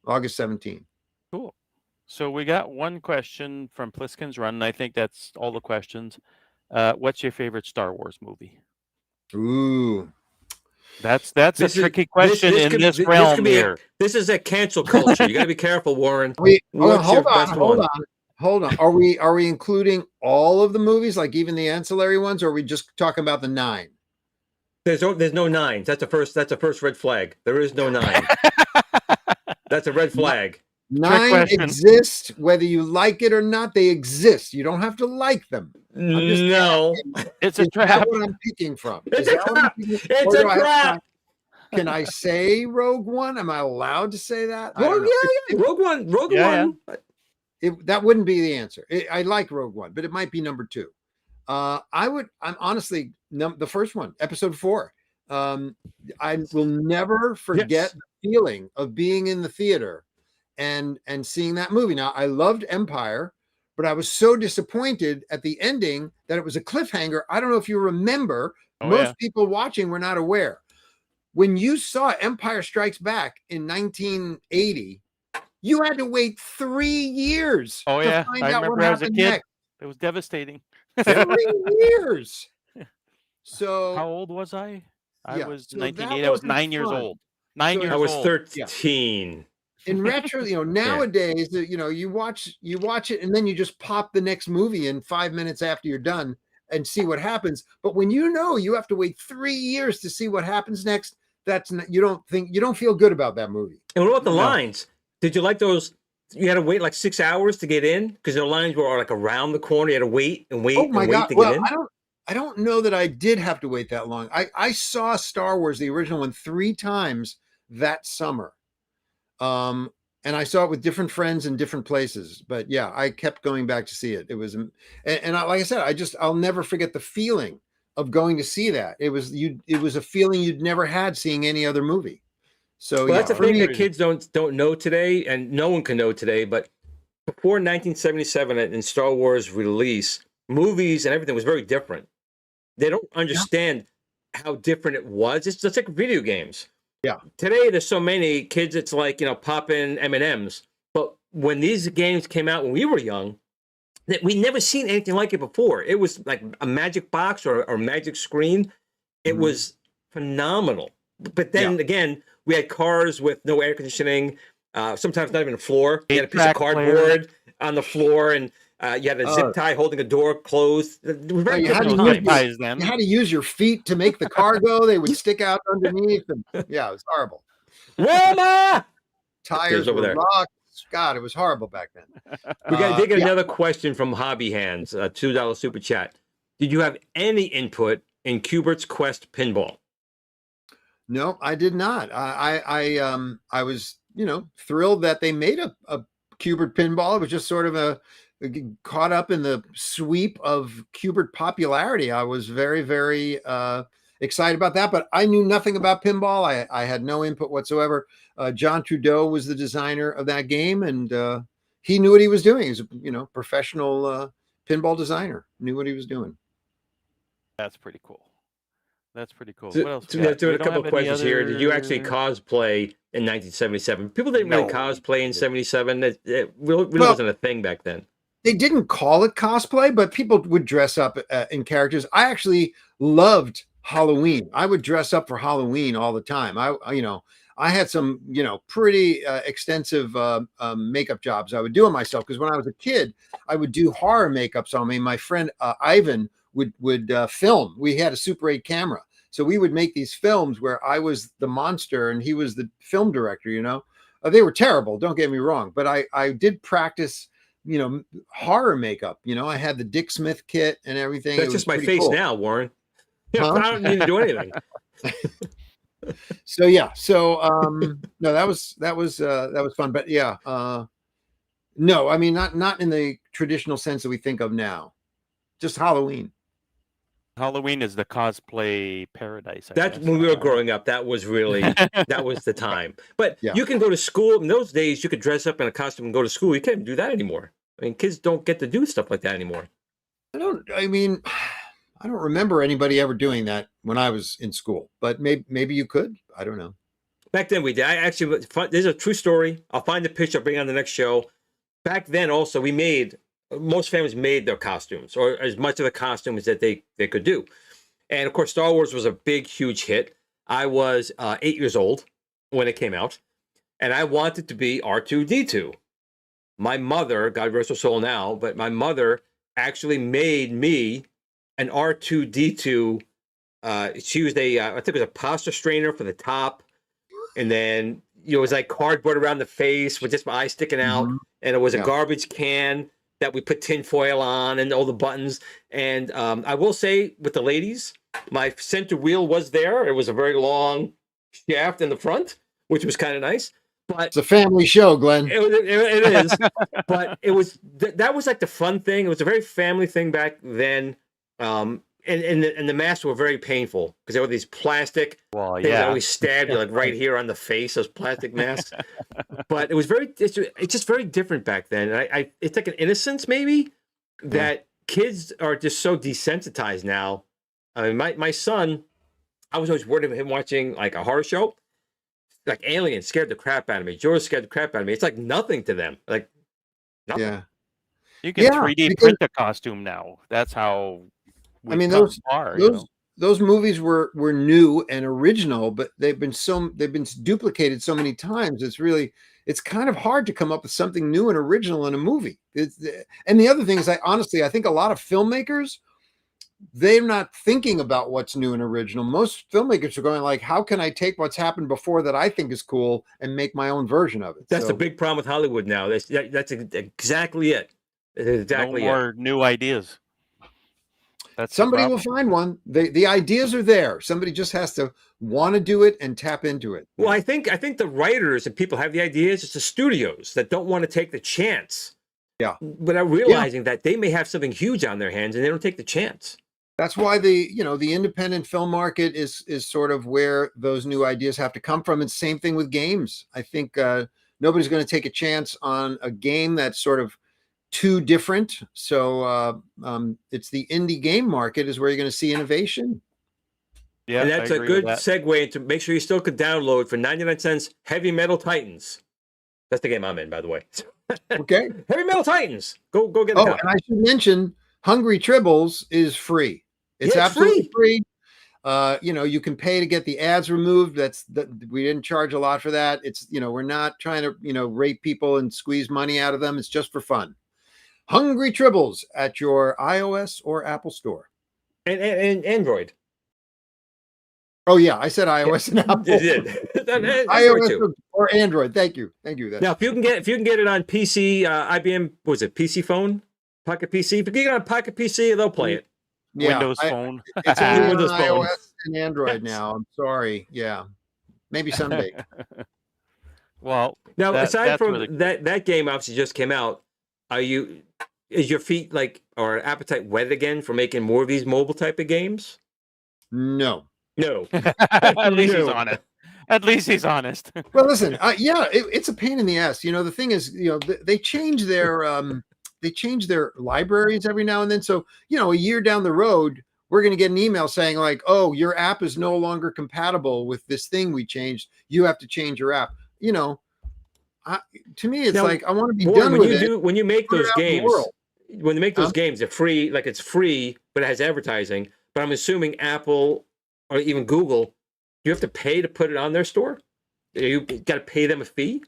August 17. Cool. So we got one question from Pliskin's Run, and I think that's all the questions. What's your favorite Star Wars movie? Ooh. That's a tricky question in this realm here. This is a cancel culture. You got to be careful, Warren. Hold on. Are we including all of the movies, like even the ancillary ones, or are we just talking about the 9? There's no 9s. That's a first red flag. There is no 9. That's a red flag. 9 exist, whether you like it or not. They exist. You don't have to like them. No, it's a trap. What I'm picking from. It's a trap. It's a trap. Can I say Rogue One? Am I allowed to say that? Rogue One. Rogue One. That wouldn't be the answer. I like Rogue One, but it might be number 2. I'm honestly the first one, Episode 4. I will never forget the feeling of being in the theater and seeing that movie. Now, I loved Empire, but I was so disappointed at the ending that it was a cliffhanger. I don't know if you remember. Most people watching were not aware. When you saw Empire Strikes Back in 1980, you had to wait 3 years to find out what happened next. It was devastating. 3 years. So how old was I? I Yeah, was so 1980. that I was wasn't 9 years fun. old. 9 So years I was old. 13. In retro, nowadays, you watch it and then you just pop the next movie in 5 minutes after you're done and see what happens. But when you have to wait 3 years to see what happens next, that's not, you don't feel good about that movie. And what about the No. lines? Did you like those? You had to wait like 6 hours to get in because the lines were like around the corner. You had to wait and wait Oh my and wait God. to Well, get in. I don't know that I did have to wait that long. I saw Star Wars, the original one, 3 times that summer. And I saw it with different friends in different places. But yeah, I kept going back to see it. It was, and like I said, I'll never forget the feeling of going to see that. It was a feeling you'd never had seeing any other movie. So Well, yeah, that's the for thing me, that kids don't know today, and no one can know today. But before 1977 and Star Wars release, movies and everything was very different. They don't understand how different it was. It's just like video games. Yeah. Today, there's so many kids. It's like popping M&Ms. But when these games came out when we were young, that we never seen anything like it before. It was like a magic box or a magic screen. It was phenomenal. But then again, we had cars with no air conditioning. Sometimes not even a floor. You had a piece of Eight-track player. cardboard on the floor, and you had a zip tie holding a door closed. It was very you had different to use times. Ties then. you had to use your feet to make the car go. They would stick out underneath, and yeah, it was horrible. Wilma! Tires over were there. rocked. God, it was horrible back then. We got to get Yeah. another question from Hobby Hands, a $2 super chat. Did you have any input in Cubert's Quest pinball? No, I did not. I was, thrilled that they made a Cubert pinball. It was just sort of caught up in the sweep of Cubert popularity. I was very, very excited about that, but I knew nothing about pinball. I had no input whatsoever. John Trudeau was the designer of that game, and he knew what he was doing. He was a, professional pinball designer, knew what he was doing. That's pretty cool. That's pretty cool. So, What else? so we got? doing We a don't couple have of any questions here. Did you actually other- cosplay in 1977? People didn't really No. cosplay in 77. It really Well- wasn't a thing back then. They didn't call it cosplay, but people would dress up in characters. I actually loved Halloween. I would dress up for Halloween all the time. I had some, pretty extensive makeup jobs I would do on myself, because when I was a kid, I would do horror makeups on me. My friend Ivan would film. We had a Super 8 camera, so we would make these films where I was the monster and he was the film director. They were terrible. Don't get me wrong, but I did practice. Horror makeup. I had the Dick Smith kit and everything. That's It was just my pretty face cool. now, Warren. Huh? I don't need to do anything. So yeah, no, that was fun, but yeah, no, I mean not in the traditional sense that we think of now, just Halloween. Halloween is the cosplay paradise. I That's guess. when we were growing up. That was really that was the time. But Yeah. you can go to school in those days. You could dress up in a costume and go to school. You can't do that anymore. I mean, kids don't get to do stuff like that anymore. I don't remember anybody ever doing that when I was in school, but maybe you could. I don't know. Back then we did. I actually, there's a true story. I'll find the picture. I'll bring it on the next show. Back then also, most families made their costumes, or as much of the costumes that they could do. And of course, Star Wars was a big, huge hit. I was 8 years old when it came out, and I wanted to be R2-D2. My mother, God rest her soul now, but my mother actually made me an R2-D2. She used I think it was a pasta strainer for the top, and then it was like cardboard around the face with just my eyes sticking out, and it was a garbage can that we put tin foil on and all the buttons. And I will say, with the ladies, my center wheel was there. It was a very long shaft in the front, which was kind of nice. But It's a family show, Glenn. it is. But it was that was like the fun thing. It was a very family thing back then. And the masks were very painful because they were these plastic Well, things that yeah. always stabbed you like right here on the face, those plastic masks. But it was it's just very different back then. And it's like an innocence maybe that kids are just so desensitized now. I mean, my son, I was always worried about him watching like a horror show. Like Alien scared the crap out of me. George scared the crap out of me. It's like nothing to them. Like nothing. Yeah. You can Yeah, 3D because- print a costume now. That's how. I mean, come those far, those those movies were new and original, but they've been duplicated so many times. It's kind of hard to come up with something new and original in a movie. And the other thing is, I think a lot of filmmakers, they're not thinking about what's new and original. Most filmmakers are going like, how can I take what's happened before that I think is cool and make my own version of it? That's the big problem with Hollywood now. That's exactly it. Exactly no more new ideas. That's somebody will find one. The ideas are there. Somebody just has to want to do it and tap into it. Well, I think the writers and people have the ideas. It's the studios that don't want to take the chance. Yeah. Without realizing that they may have something huge on their hands and they don't take the chance. That's why the independent film market is sort of where those new ideas have to come from. And same thing with games. I think nobody's going to take a chance on a game that's sort of too different. So it's the indie game market is where you're going to see innovation. Yeah, and that's a good segue to make sure you still could download for 99 cents Heavy Metal Titans. That's the game I'm in, by the way. Okay. Heavy Metal Titans. Go get it. Oh, and I should mention Hungry Tribbles is free. It's absolutely free. You can pay to get the ads removed. We didn't charge a lot for that. It's, we're not trying to, rape people and squeeze money out of them. It's just for fun. Hungry Tribbles at your iOS or Apple store. And Android. Oh yeah, I said iOS and Apple. You did. iOS or Android. Thank you. Now, if you can get it on PC, IBM, what was it, PC phone, Pocket PC? If you get it on Pocket PC, they'll play it. Yeah, Windows Phone. It's only Windows on Phone. iOS and Android now. I'm sorry. Yeah, maybe someday. Well, now aside from really cool. that game obviously just came out, is your feet or appetite wet again for making more of these mobile type of games? No. At least he's honest. At least he's honest. Well, listen, it's a pain in the ass. The thing is, they change their libraries every now and then. So, a year down the road, we're going to get an email saying like, oh, your app is no longer compatible with this thing we changed. You have to change your app. To me, it's I want to be done with it. When you make those games, when you make those games, they're free. Like it's free, but it has advertising. But I'm assuming Apple or even Google, you have to pay to put it on their store. You got to pay them a fee.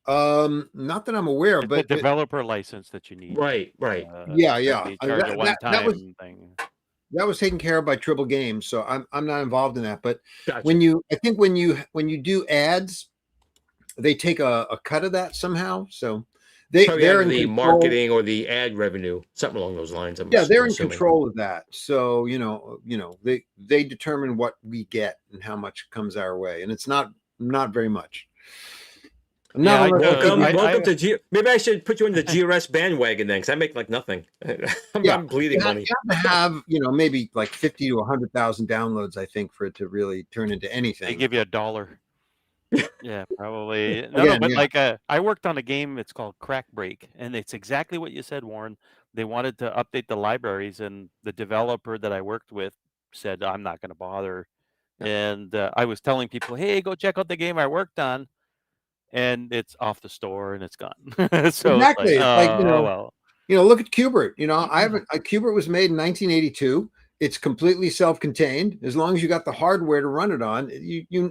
Not that I'm aware of, but the developer license that you need. Right. Yeah. Thing. That was taken care of by Tribble Games, so I'm not involved in that. But Gotcha. when you do ads, they take a cut of that somehow. So they're in the control. marketing or the ad revenue, something along those lines. They're in control of that. So they determine what we get and how much comes our way, and it's not very much. No, welcome to maybe I should put you in the GRS bandwagon then, because I make nothing. I'm bleeding money. You have to have maybe 50 to 100,000 downloads, I think, for it to really turn into anything. They give you $1. Yeah, probably. I worked on a game. It's called Crack Break, and it's exactly what you said, Warren. They wanted to update the libraries, and the developer that I worked with said, "I'm not going to bother." And I was telling people, "Hey, go check out the game I worked on," and it's off the store and it's gone. So exactly, well. Look at Qbert. Qbert was made in 1982. It's completely self-contained. As long as you got the hardware to run it on,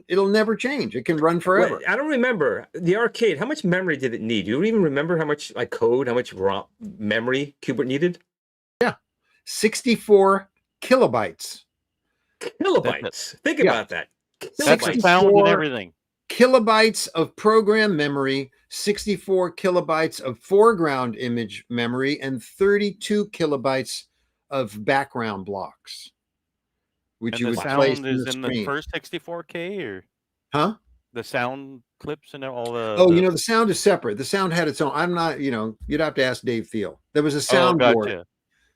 it'll never change. It can run forever. I don't remember the arcade. How much memory did it need? You don't even remember how much code, how much raw memory Qbert needed? Yeah, 64 kilobytes. Think about that. That's the sound and everything. Kilobytes of program memory, 64 kilobytes of foreground image memory, and 32 kilobytes of background blocks, which you would place in the screen. The first 64K or the sound clips and all the the sound is separate. The sound had its own. I'm not, you'd have to ask Dave Thiel. There was a soundboard.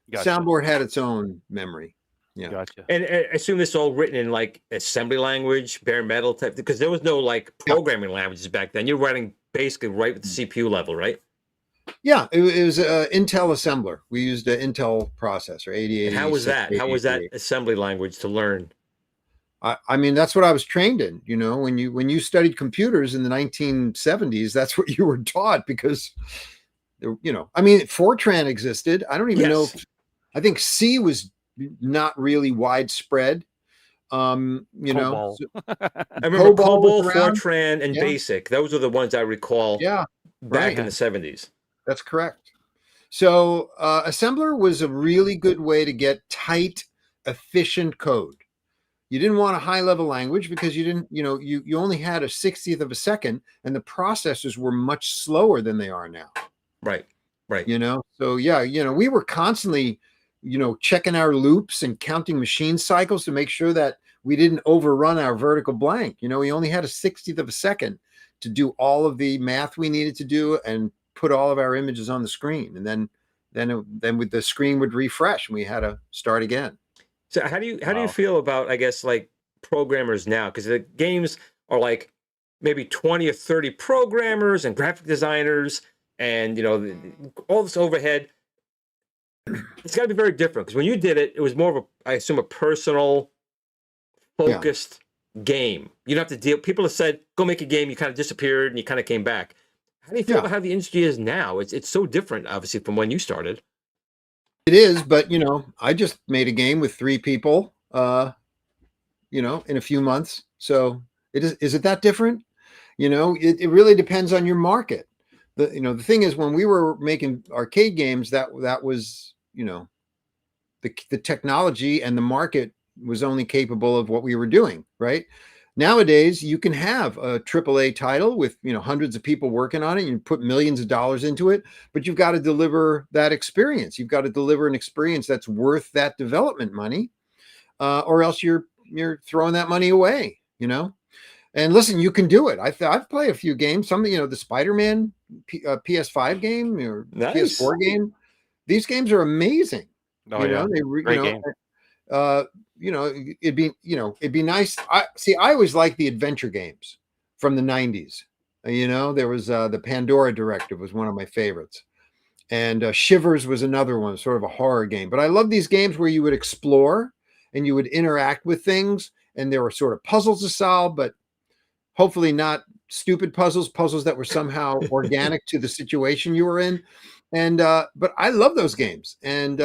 Gotcha. Soundboard had its own memory. Yeah, gotcha. And I assume this is all written in assembly language, bare metal type, because there was no programming languages back then. You're writing basically right with the CPU level, right? Yeah, it was an Intel assembler. We used an Intel processor, 8080. How was that? How was that assembly language to learn? I mean, that's what I was trained in. When you studied computers in the 1970s, that's what you were taught because, Fortran existed. I don't even know if, I think C was not really widespread. You know, COBOL. I remember COBOL was COBOL, around. Fortran, and Yeah. BASIC. Those are the ones I recall Yeah, back right. in the 70s. That's correct. So assembler was a really good way to get tight, efficient code. You didn't want a high level language because you didn't, you know, you only had a 60th of a second, and the processors were much slower than they are now. Right. Right. You know, so yeah, you know, we were constantly, you know, checking our loops and counting machine cycles to make sure that we didn't overrun our vertical blank. You know, we only had a 60th of a second to do all of the math we needed to do and put all of our images on the screen, and then with the screen would refresh and we had to start again. So how do you Wow. feel about, I guess, like programmers now? Because the games are like maybe 20 or 30 programmers and graphic designers, and you know, all this overhead. It's got to be very different because when you did it, it was more of a, I assume, a personal, focused game. You don't have to deal. People have said, "Go make a game." You kind of disappeared and you kind of came back. How do you feel about how the industry is now? It's so different, obviously, from when you started. It is, but you know, I just made a game with 3 people, you know, in a few months. So is it that different? You know, it really depends on your market. You know, the thing is, when we were making arcade games, that was, you know, the technology and the market was only capable of what we were doing, right? Nowadays, you can have a AAA title with, you know, hundreds of people working on it. You put millions of dollars into it, but you've got to deliver that experience. You've got to deliver an experience that's worth that development money, or else you're throwing that money away, you know? And listen, you can do it. I've played a few games. Some, you know, the Spider-Man PS5 game or Nice. PS4 game. These games are amazing. Oh, You yeah. know, Great game. you know, it'd be nice. I always liked the adventure games from the 90s. You know, there was the Pandora Directive was one of my favorites. And Shivers was another one, sort of a horror game. But I love these games where you would explore and you would interact with things, and there were sort of puzzles to solve, but hopefully not stupid puzzles that were somehow organic to the situation you were in. And but I love those games, and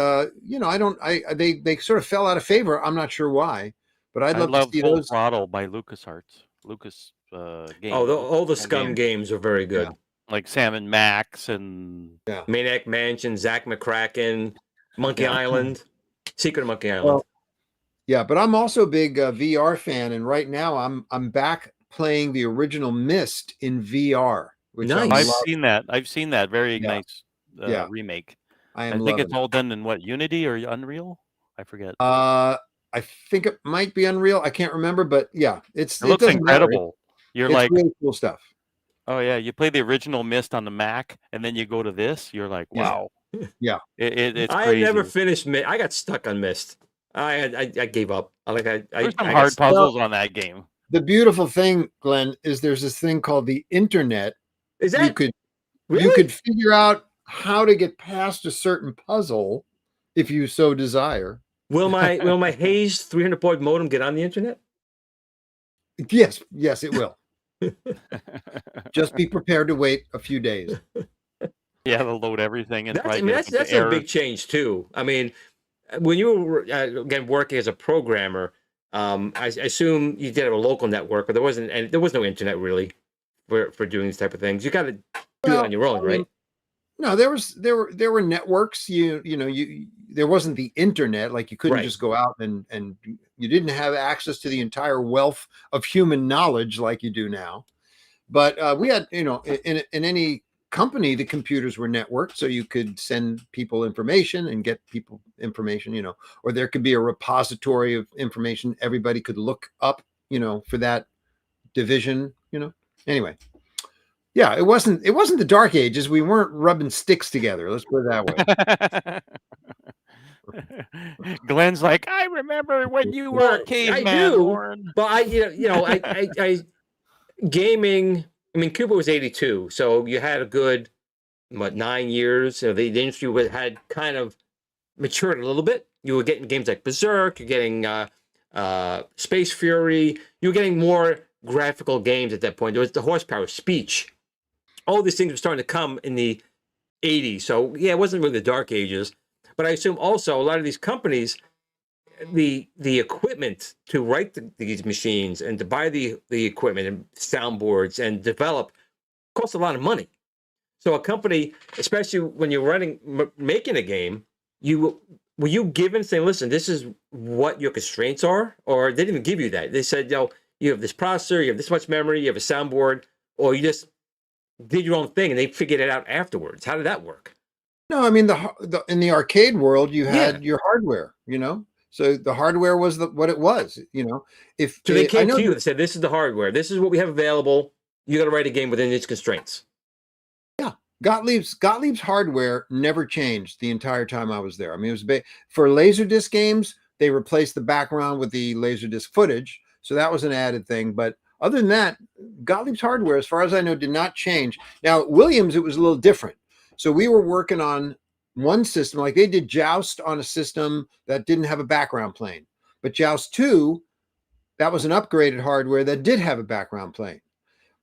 you know, they sort of fell out of favor. I'm not sure why, but I'd I love to love see Full those. Throttle by LucasArts. Lucas game. Oh, all the Full Scum game. games are very good. Like Sam and Max and Maniac Mansion, Zach McCracken, Monkey Yeah. Island, Secret of Monkey Island. Well, yeah, but I'm also a big VR fan, and right now I'm back playing the original Myst in VR, which Nice. I I've love. seen that. I've seen that. Very Yeah. nice Yeah. remake. I I am think loving it's all done in what, Unity or Unreal? I forget. it. I think it might be Unreal. I can't remember, but yeah, It looks doesn't matter. incredible. You're It's like, really cool stuff. oh yeah, you play the original Myst on the Mac, and then you go to this. You're like, Yeah. wow. Yeah. It's I crazy. had never finished Myst. I got stuck on Myst. I gave up. There's some I hard got- puzzles on that game. The beautiful thing, Glenn, is there's this thing called the internet. Is that You could really? figure out how to get past a certain puzzle if you so desire. Will my Hayes 300 baud modem get on the internet? Yes, it will. Just be prepared to wait a few days. Yeah, they'll load everything and probably get a bunch of That's a errors. big change too. I mean, when you were again working as a programmer, I assume you did have a local network, but there was no internet really for doing these type of things. You got to do it on your own, right? No, there were networks. There wasn't the internet. Like you couldn't Right. just go out and you didn't have access to the entire wealth of human knowledge like you do now. But we had, in any company, the computers were networked, so you could send people information and get people information, or there could be a repository of information everybody could look up, for that division, Anyway. Yeah, it wasn't the dark ages. We weren't rubbing sticks together. Let's put it that way. Glenn's like, I remember when you were Well, a caveman, I do, Warren. but I gaming. I mean, Cuba was 82, so you had a good 9 years. The industry had kind of matured a little bit. You were getting games like Berserk. You're getting Space Fury. You were getting more graphical games at that point. There was the horsepower, speech. All these things were starting to come in the 80s. So, yeah, it wasn't really the dark ages. But I assume also a lot of these companies, the equipment to write these machines and to buy the equipment and soundboards and develop costs a lot of money. So a company, especially when you're making a game, were you given saying, listen, this is what your constraints are? Or they didn't even give you that. They said, you have this processor, you have this much memory, you have a soundboard, or you just did your own thing and they figured it out afterwards. How did that work? No, I mean, in the arcade world, you had your hardware, so the hardware was what it was, So they came to you and said, this is the hardware. This is what we have available. You got to write a game within its constraints. Yeah. Gottlieb's hardware never changed the entire time I was there. I mean, it was for Laserdisc games, they replaced the background with the Laserdisc footage. So that was an added thing. But other than that, Gottlieb's hardware, as far as I know, did not change. Now, at Williams, it was a little different. So we were working on one system, like they did Joust on a system that didn't have a background plane. But Joust 2, that was an upgraded hardware that did have a background plane.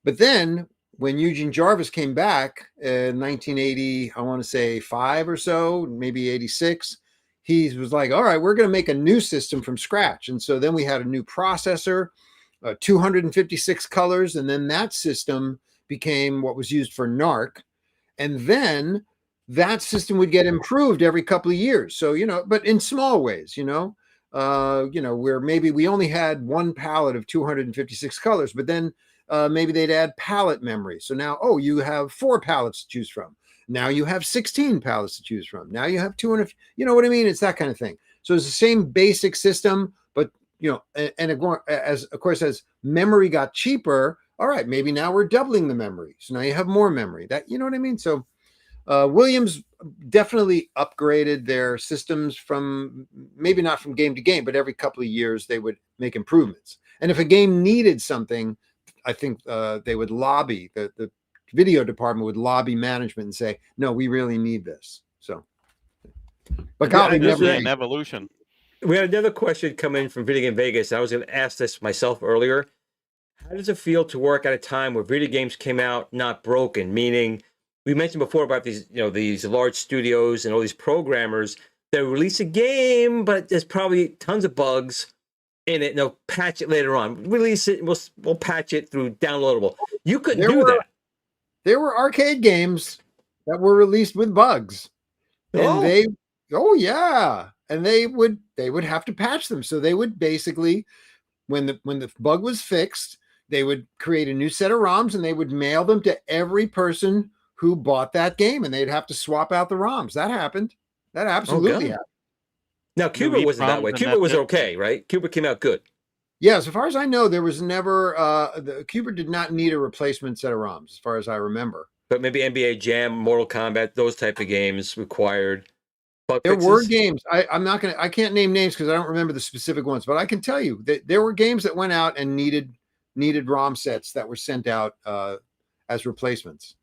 But then when Eugene Jarvis came back in 1980, I want to say 5 or so, maybe 86, he was like, all right, we're going to make a new system from scratch. And so then we had a new processor, 256 colors. And then that system became what was used for NARC. And then that system would get improved every couple of years. So, but in small ways, where maybe we only had one palette of 256 colors, but then maybe they'd add palette memory. So now, you have 4 palettes to choose from. Now you have 16 palettes to choose from. Now you have 200, you know what I mean? It's that kind of thing. So it's the same basic system, but, as memory got cheaper, all right, maybe now we're doubling the memory. So now you have more memory. That, you know what I mean? So Williams definitely upgraded their systems from, maybe not from game to game, but every couple of years they would make improvements. And if a game needed something, I think they would lobby, the video department would lobby management and say, no, we really need this. So, but Gottlieb This is never an evolution. We had another question come in from Video Game Vegas. I was going to ask this myself earlier. How does it feel to work at a time where video games came out not broken? Meaning, we mentioned before about these, these large studios and all these programmers that release a game, but there's probably tons of bugs in it. And they'll patch it later on. Release it, and we'll patch it through downloadable. You couldn't do that. There were arcade games that were released with bugs, and and they would have to patch them. So they would basically, when the bug was fixed, they would create a new set of ROMs and they would mail them to every person who bought that game, and they'd have to swap out the ROMs. That happened. That absolutely happened. Now, Cuba wasn't that way. Cuba was okay, right? Cuba came out good. Yeah, as far as I know, there was never the Cuba did not need a replacement set of ROMs, as far as I remember. But maybe NBA Jam, Mortal Kombat, those type of games required bug there fixes. Were games. I can't name names because I don't remember the specific ones, but I can tell you that there were games that went out and needed ROM sets that were sent out as replacements.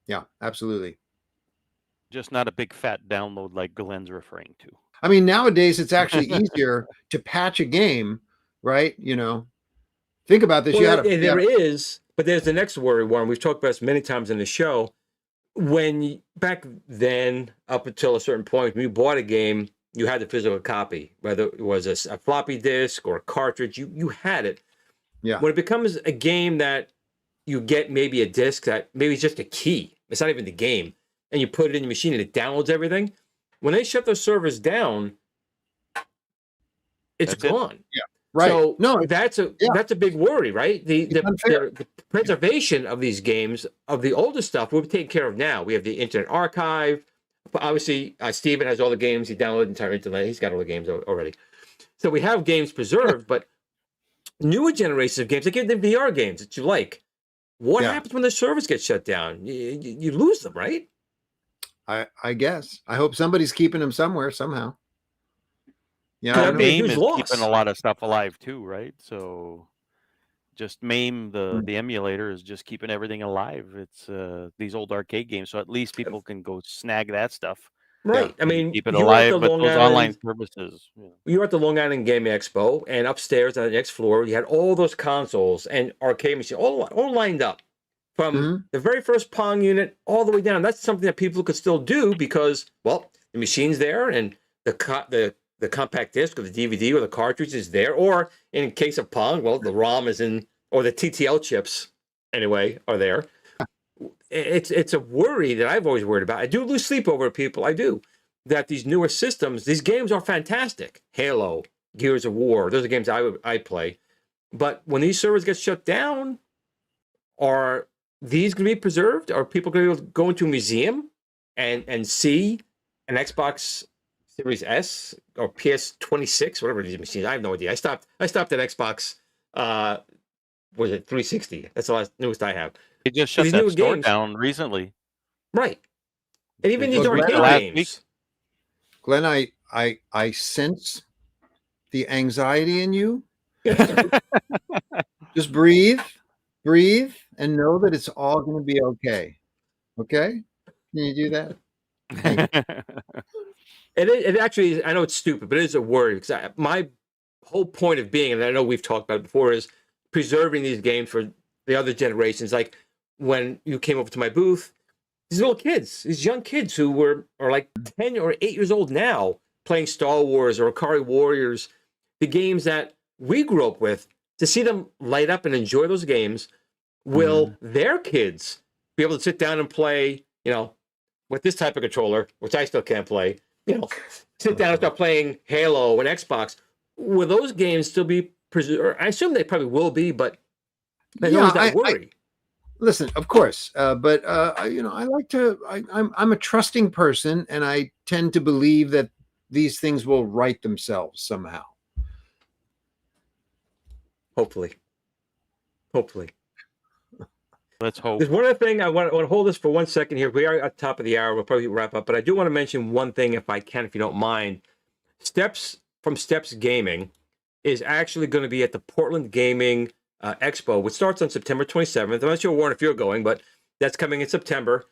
Yeah, absolutely. Just not a big fat download like Glenn's referring to. I mean, nowadays it's actually easier to patch a game, right? Think about this. Well, but there's the next worry, Warren. We've talked about this many times in the show. Back then, up until a certain point, when you bought a game, you had the physical copy, whether it was a floppy disk or a cartridge, you had it. Yeah. When it becomes a game that you get maybe a disc that maybe it's just a key, it's not even the game, and you put it in your machine and it downloads everything. When they shut those servers down, it's gone. Yeah. Right. So that's a big worry, right? The preservation of these games, of the older stuff, we've taken care of now. We have the Internet Archive. Obviously, Steven has all the games. He downloaded the entire Internet. He's got all the games already. So we have games preserved, but newer generations of games, like the VR games that you like, what happens when the servers get shut down? You lose them, right? I guess. I hope somebody's keeping them somewhere, somehow. Yeah, MAME is keeping a lot of stuff alive too, right? So just MAME, the emulator, is just keeping everything alive. It's these old arcade games, so at least people can go snag that stuff. Right. I mean, keep it alive, but those online services. You were at the Long Island Game Expo, and upstairs on the next floor, you had all those consoles and arcade machines all lined up from the very first Pong unit all the way down. That's something that people could still do because, well, the machine's there and the the compact disc or the DVD or the cartridge is there, or in case of Pong, well, the ROM is in, or the TTL chips anyway are there. It's a worry that I've always worried about. I do lose sleep over people. I do. That these newer systems, these games are fantastic. Halo, Gears of War, those are games I play. But when these servers get shut down, are these going to be preserved? Are people going to be able to go into a museum and see an Xbox Series S or PS26, whatever these machines? I have no idea. I stopped at Xbox. Was it 360? That's the newest I have. They just shut These that newer store games- down recently. Right. And even They these just Well, did it arcade last games. Glenn, I sense the anxiety in you. Just breathe, and know that it's all going to be okay. Okay? Can you do that? It actually is, I know it's stupid, but it is a worry because my whole point of being, and I know we've talked about it before, is preserving these games for the other generations. Like when you came over to my booth, these little kids, these young kids who are like 10 or 8 years old now, playing Star Wars or Ikari Warriors, the games that we grew up with, to see them light up and enjoy those games, will their kids be able to sit down and play, with this type of controller, which I still can't play, sit down and start playing Halo and Xbox? Will those games still be preserved? I assume they probably will be, but there's always that worry. Listen, of course, but I like to. I'm a trusting person, and I tend to believe that these things will right themselves somehow. Hopefully. Let's hope. There's one other thing I want to hold this for 1 second here. We are at the top of the hour. We'll probably wrap up, but I do want to mention one thing, if I can, if you don't mind. Steps from Steps Gaming is actually going to be at the Portland Gaming Expo, which starts on September 27th. I'm not sure, Warren, if you're going, but that's coming in September.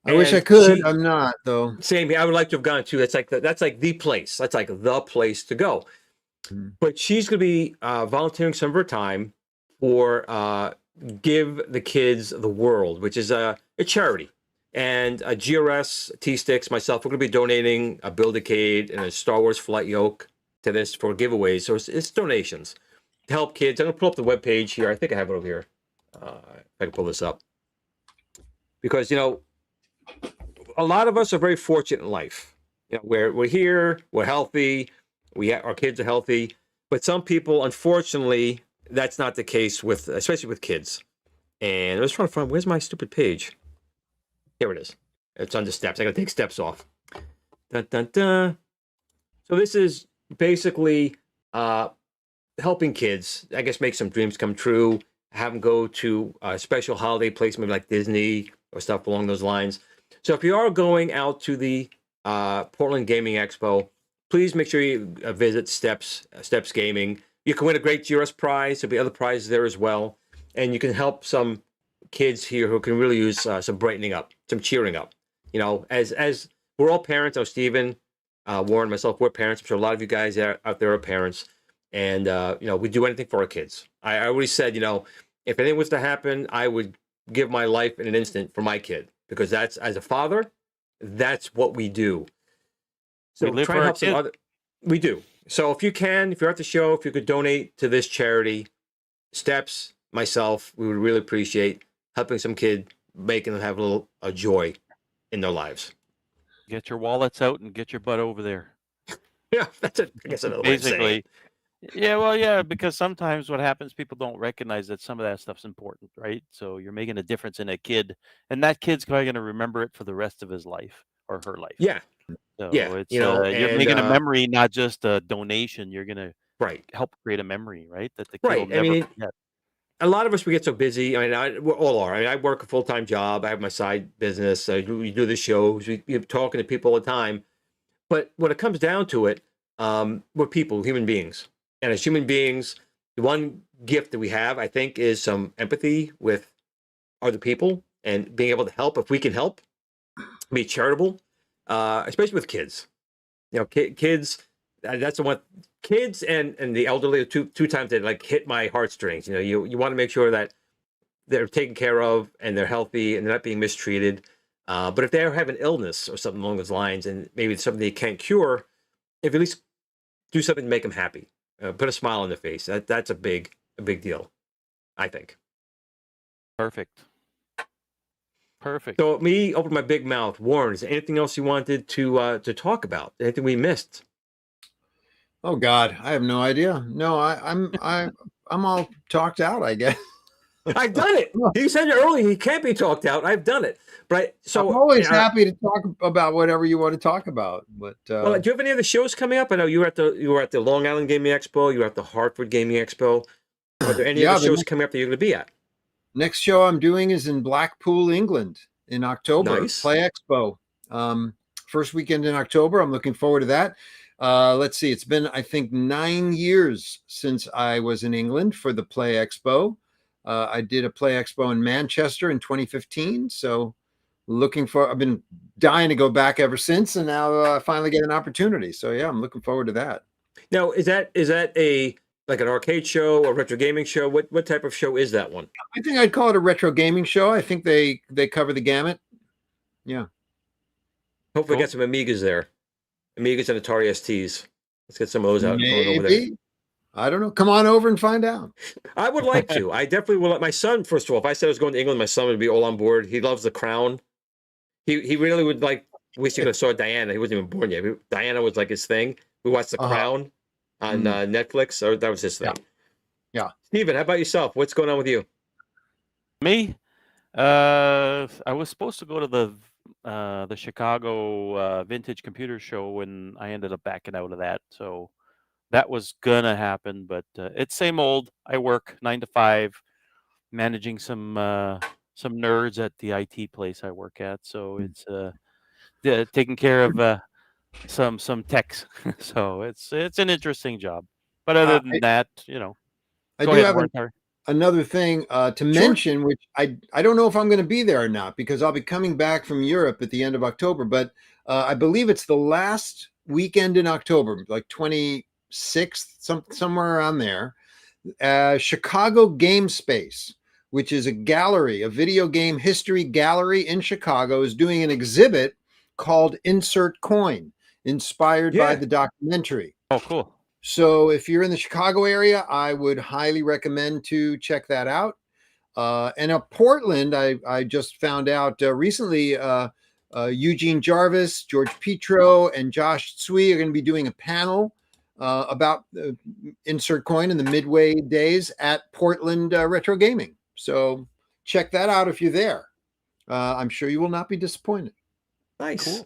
I wish I could. I'm not, though. Same here. I would like to have gone too. That's like the place. That's like the place to go. But she's going to be volunteering some of her time for Give the Kids the World, which is a charity. And GRS T-Sticks, myself, we're going to be donating a Build-A-Cade and a Star Wars flight yoke to this for giveaways. So it's donations to help kids. I'm going to pull up the webpage here. I think I have it over here. If I can pull this up. Because, a lot of us are very fortunate in life. We're here, we're healthy, our kids are healthy. But some people, unfortunately, that's not the case especially with kids. And I was trying to find, where's my stupid page? Here it is. It's under steps. I got to take steps off. Dun, dun, dun. So this is basically helping kids, I guess, make some dreams come true, have them go to a special holiday place, maybe like Disney or stuff along those lines. So if you are going out to the Portland Gaming Expo, please make sure you visit Steps Gaming. You can win a great GRS prize. There'll be other prizes there as well. And you can help some kids here who can really use some brightening up, some cheering up. As we're all parents. Stephen, Warren, myself, we're parents. I'm sure a lot of you guys out there are parents. And, we do anything for our kids. I always said, if anything was to happen, I would give my life in an instant for my kid. Because that's, as a father, that's what we do. So We live try for and our help some kids. other. We do. So if you're at the show, if you could donate to this charity, Steps, myself, we would really appreciate helping some kid, making them have a little joy in their lives. Get your wallets out and get your butt over there. Yeah, that's I guess another way of saying Basically. it. Yeah, well, yeah, because sometimes what happens, people don't recognize that some of that stuff's important, right? So you're making a difference in a kid, and that kid's probably going to remember it for the rest of his life or her life. Yeah, So yeah, it's you know, you're and, making a memory, not just a donation. You're going to right. help create a memory, right? That the kid will Right. I never mean, forget. a lot of us, we get so busy. I mean, we all are. I mean, I work a full-time job. I have my side business. We do the shows. We're talking to people all the time. But when it comes down to it, we're people, human beings. And as human beings, the one gift that we have, I think, is some empathy with other people and being able to help if we can help, be charitable, especially with kids. Kids, that's the one. Kids and the elderly are two times that like hit my heartstrings. You want to make sure that they're taken care of and they're healthy and they're not being mistreated. But if they have an illness or something along those lines, and maybe it's something they can't cure, if at least do something to make them happy. Put a smile on their face. That's a big deal, I think. Perfect. Perfect. So me open my big mouth. Warren, is there anything else you wanted to talk about? Anything we missed? Oh God, I have no idea. No, I'm all talked out, I guess. I've done it. He said it earlier. He can't be talked out. I've done it. But I'm always happy to talk about whatever you want to talk about. But well, do you have any other shows coming up? I know you were at the Long Island Gaming Expo. You were at the Hartford Gaming Expo. Are there any other shows coming up that you're going to be at? Next show I'm doing is in Blackpool, England, in October. Nice. Play Expo. First weekend in October. I'm looking forward to that. Let's see. It's been, I think, 9 years since I was in England for the Play Expo. I did a Play Expo in Manchester in 2015. So I've been dying to go back ever since. And now I finally get an opportunity. So yeah, I'm looking forward to that. Now, is that like an arcade show or retro gaming show? What type of show is that one? I think I'd call it a retro gaming show. I think they cover the gamut. Yeah. Hopefully get some Amigas there. Amigas and Atari STs. Let's get some of those out. Over there. I don't know. Come on over and find out. I would like to. I definitely will. Let my son, first of all, if I said I was going to England, my son would be all on board. He loves The Crown. He really would like. Wish he could have saw Diana. He wasn't even born yet. Diana was like his thing. We watched The Crown on Netflix. So that was his thing. Yeah. Steven, how about yourself? What's going on with you? Me? I was supposed to go to the Chicago Vintage Computer Show, and I ended up backing out of that. So that was gonna happen, but it's same old. I work 9 to 5, managing some nerds at the IT place I work at. So it's taking care of some techs. So it's an interesting job. But other than that, I do have another thing to mention, which I don't know if I'm going to be there or not, because I'll be coming back from Europe at the end of October. But I believe it's the last weekend in October, like 26th, somewhere around there. Chicago Game Space, which is a gallery, a video game history gallery in Chicago, is doing an exhibit called Insert Coin, inspired by the documentary. Oh, cool. So if you're in the Chicago area, I would highly recommend to check that out. And Portland, I just found out recently, Eugene Jarvis, George Petro, and Josh Tsui are going to be doing a panel about Insert Coin in the Midway days at Portland Retro Gaming. So check that out if you're there. I'm sure you will not be disappointed. Nice.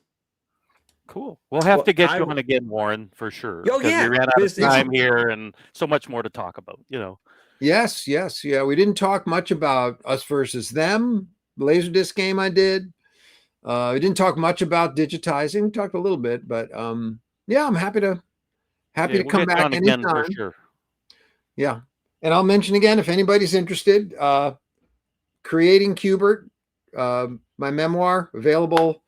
Cool. We'll have to get you on again, Warren, for sure. Oh, yeah. We ran out of time here and so much more to talk about, Yes. Yeah. We didn't talk much about Us Versus Them, the Laserdisc game I did. We didn't talk much about digitizing. We talked a little bit, but yeah, I'm happy to come back anytime. For sure. Yeah. And I'll mention again, if anybody's interested, Creating Q*bert, my memoir, available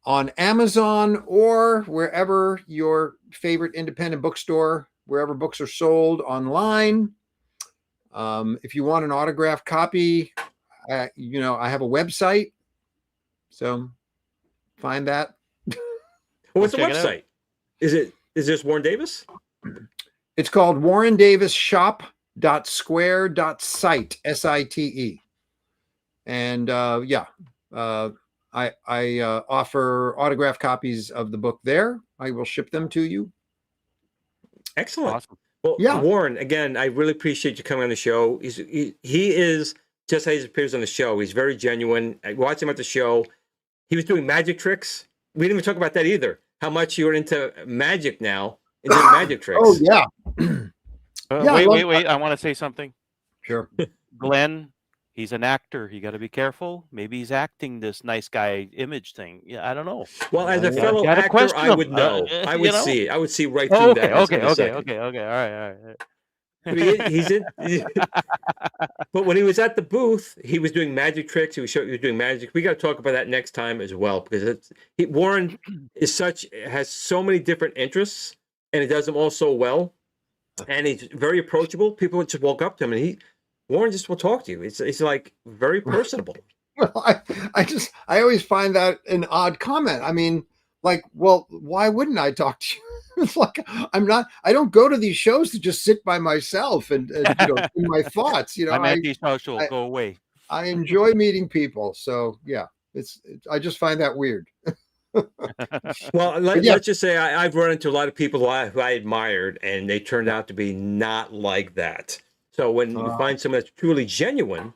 on Amazon or wherever your favorite independent bookstore, wherever books are sold online. If you want an autographed copy, I have a website. So find that. What's the website? Is this Warren Davis? It's called warrendavishop.square.site, SITE. And I offer autographed copies of the book there. I will ship them to you. Excellent. Awesome. Well, Warren, again, I really appreciate you coming on the show. He is just how he appears on the show. He's very genuine. I watched him at the show. He was doing magic tricks. We didn't even talk about that either. How much you're into magic now, into magic tricks. Oh, yeah. Wait. I want to say something. Sure. Glenn, he's an actor. You got to be careful. Maybe he's acting this nice guy image thing. Yeah, I don't know. Well, as a fellow actor, I would know. I would see it. I would see right through that. Okay. All right. I mean, but when he was at the booth, he was doing magic tricks. He was doing magic. We got to talk about that next time as well, because Warren has so many different interests, and he does them all so well, and he's very approachable. People would just walk up to him, and Warren just will talk to you. It's like very personable. Well, I always find that an odd comment. I mean, like, well, why wouldn't I talk to you? It's like I don't go to these shows to just sit by myself and in my thoughts. I'm anti-social. Go away. I enjoy meeting people. So yeah, I just find that weird. Well, let's just say I've run into a lot of people who I admired, and they turned out to be not like that. So when you find someone that's truly genuine,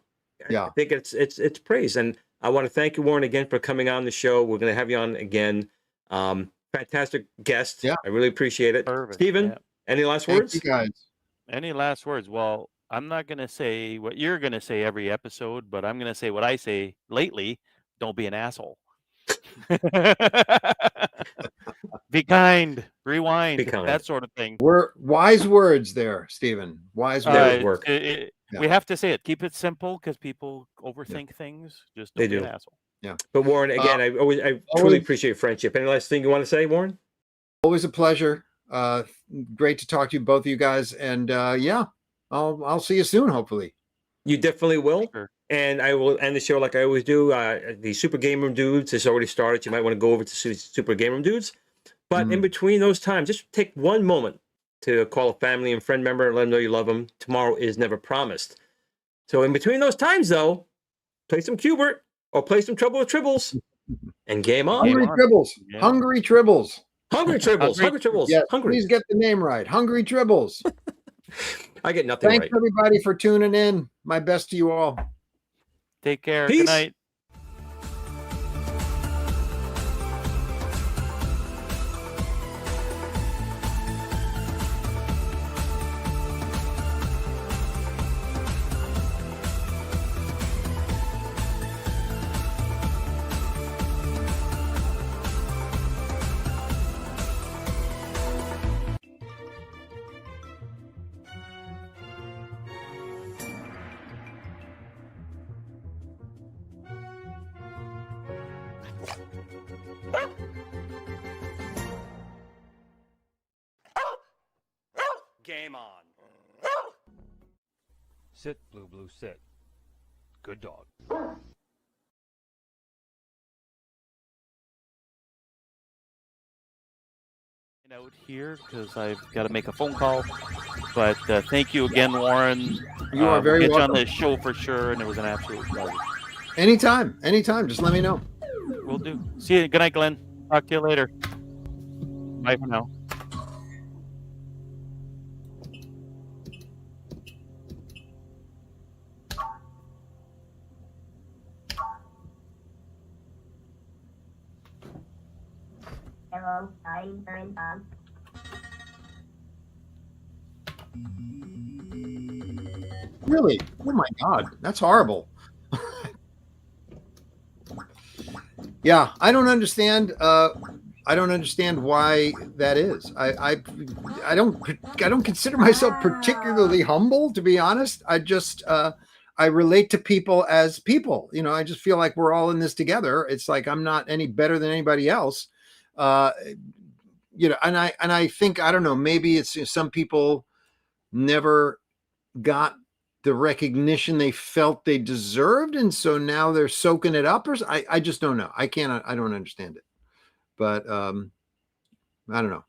I think it's praise. And I want to thank you, Warren, again for coming on the show. We're going to have you on again. Fantastic guest. Yeah, I really appreciate it. Perfect. Stephen, any last words? Thank you guys. Any last words? Well, I'm not going to say what you're going to say every episode, but I'm going to say what I say lately. Don't be an asshole. Be kind, rewind, that sort of thing. Wise words there, Stephen. Wise words. We have to say it. Keep it simple because people overthink things. Just don't be an asshole. Yeah. But Warren, again, I truly appreciate your friendship. Any last thing you want to say, Warren? Always a pleasure. Great to talk to you, both of you guys. And I'll see you soon, hopefully. You definitely will. Sure. And I will end the show like I always do. The Super Game Room Dudes has already started. You might want to go over to Super Game Room Dudes. But in between those times, just take one moment to call a family and friend member and let them know you love them. Tomorrow is never promised. So in between those times, though, play some Qbert or play some Trouble with Tribbles and game on. Hungry Tribbles. Yeah. Hungry Tribbles. Hungry Tribbles. Hungry Tribbles. Yes, Hungry. please get the name right. Hungry Tribbles. I get nothing Thanks right. everybody for tuning in. My best to you all. Take care. Peace. Good night. Game on. Sit, Blue Blue, sit. Good dog. Out here because I've got to make a phone call. But thank you again, Warren. You are very we'll get welcome. you on the show for sure, and it was an absolute pleasure. Anytime. Just let me know. Will do. See you. Good night, Glenn. Talk to you later. Bye for now. Hello, I'm Tom. Really? Oh my God, that's horrible. Yeah, I don't understand. I don't understand why that is. I don't consider myself particularly humble, to be honest. I just I relate to people as people. You know, I just feel like we're all in this together. It's like I'm not any better than anybody else. You know, and I think, I don't know, maybe it's some people never got the recognition they felt they deserved, and so now they're soaking it up, or I just don't know. I don't understand it. But I don't know.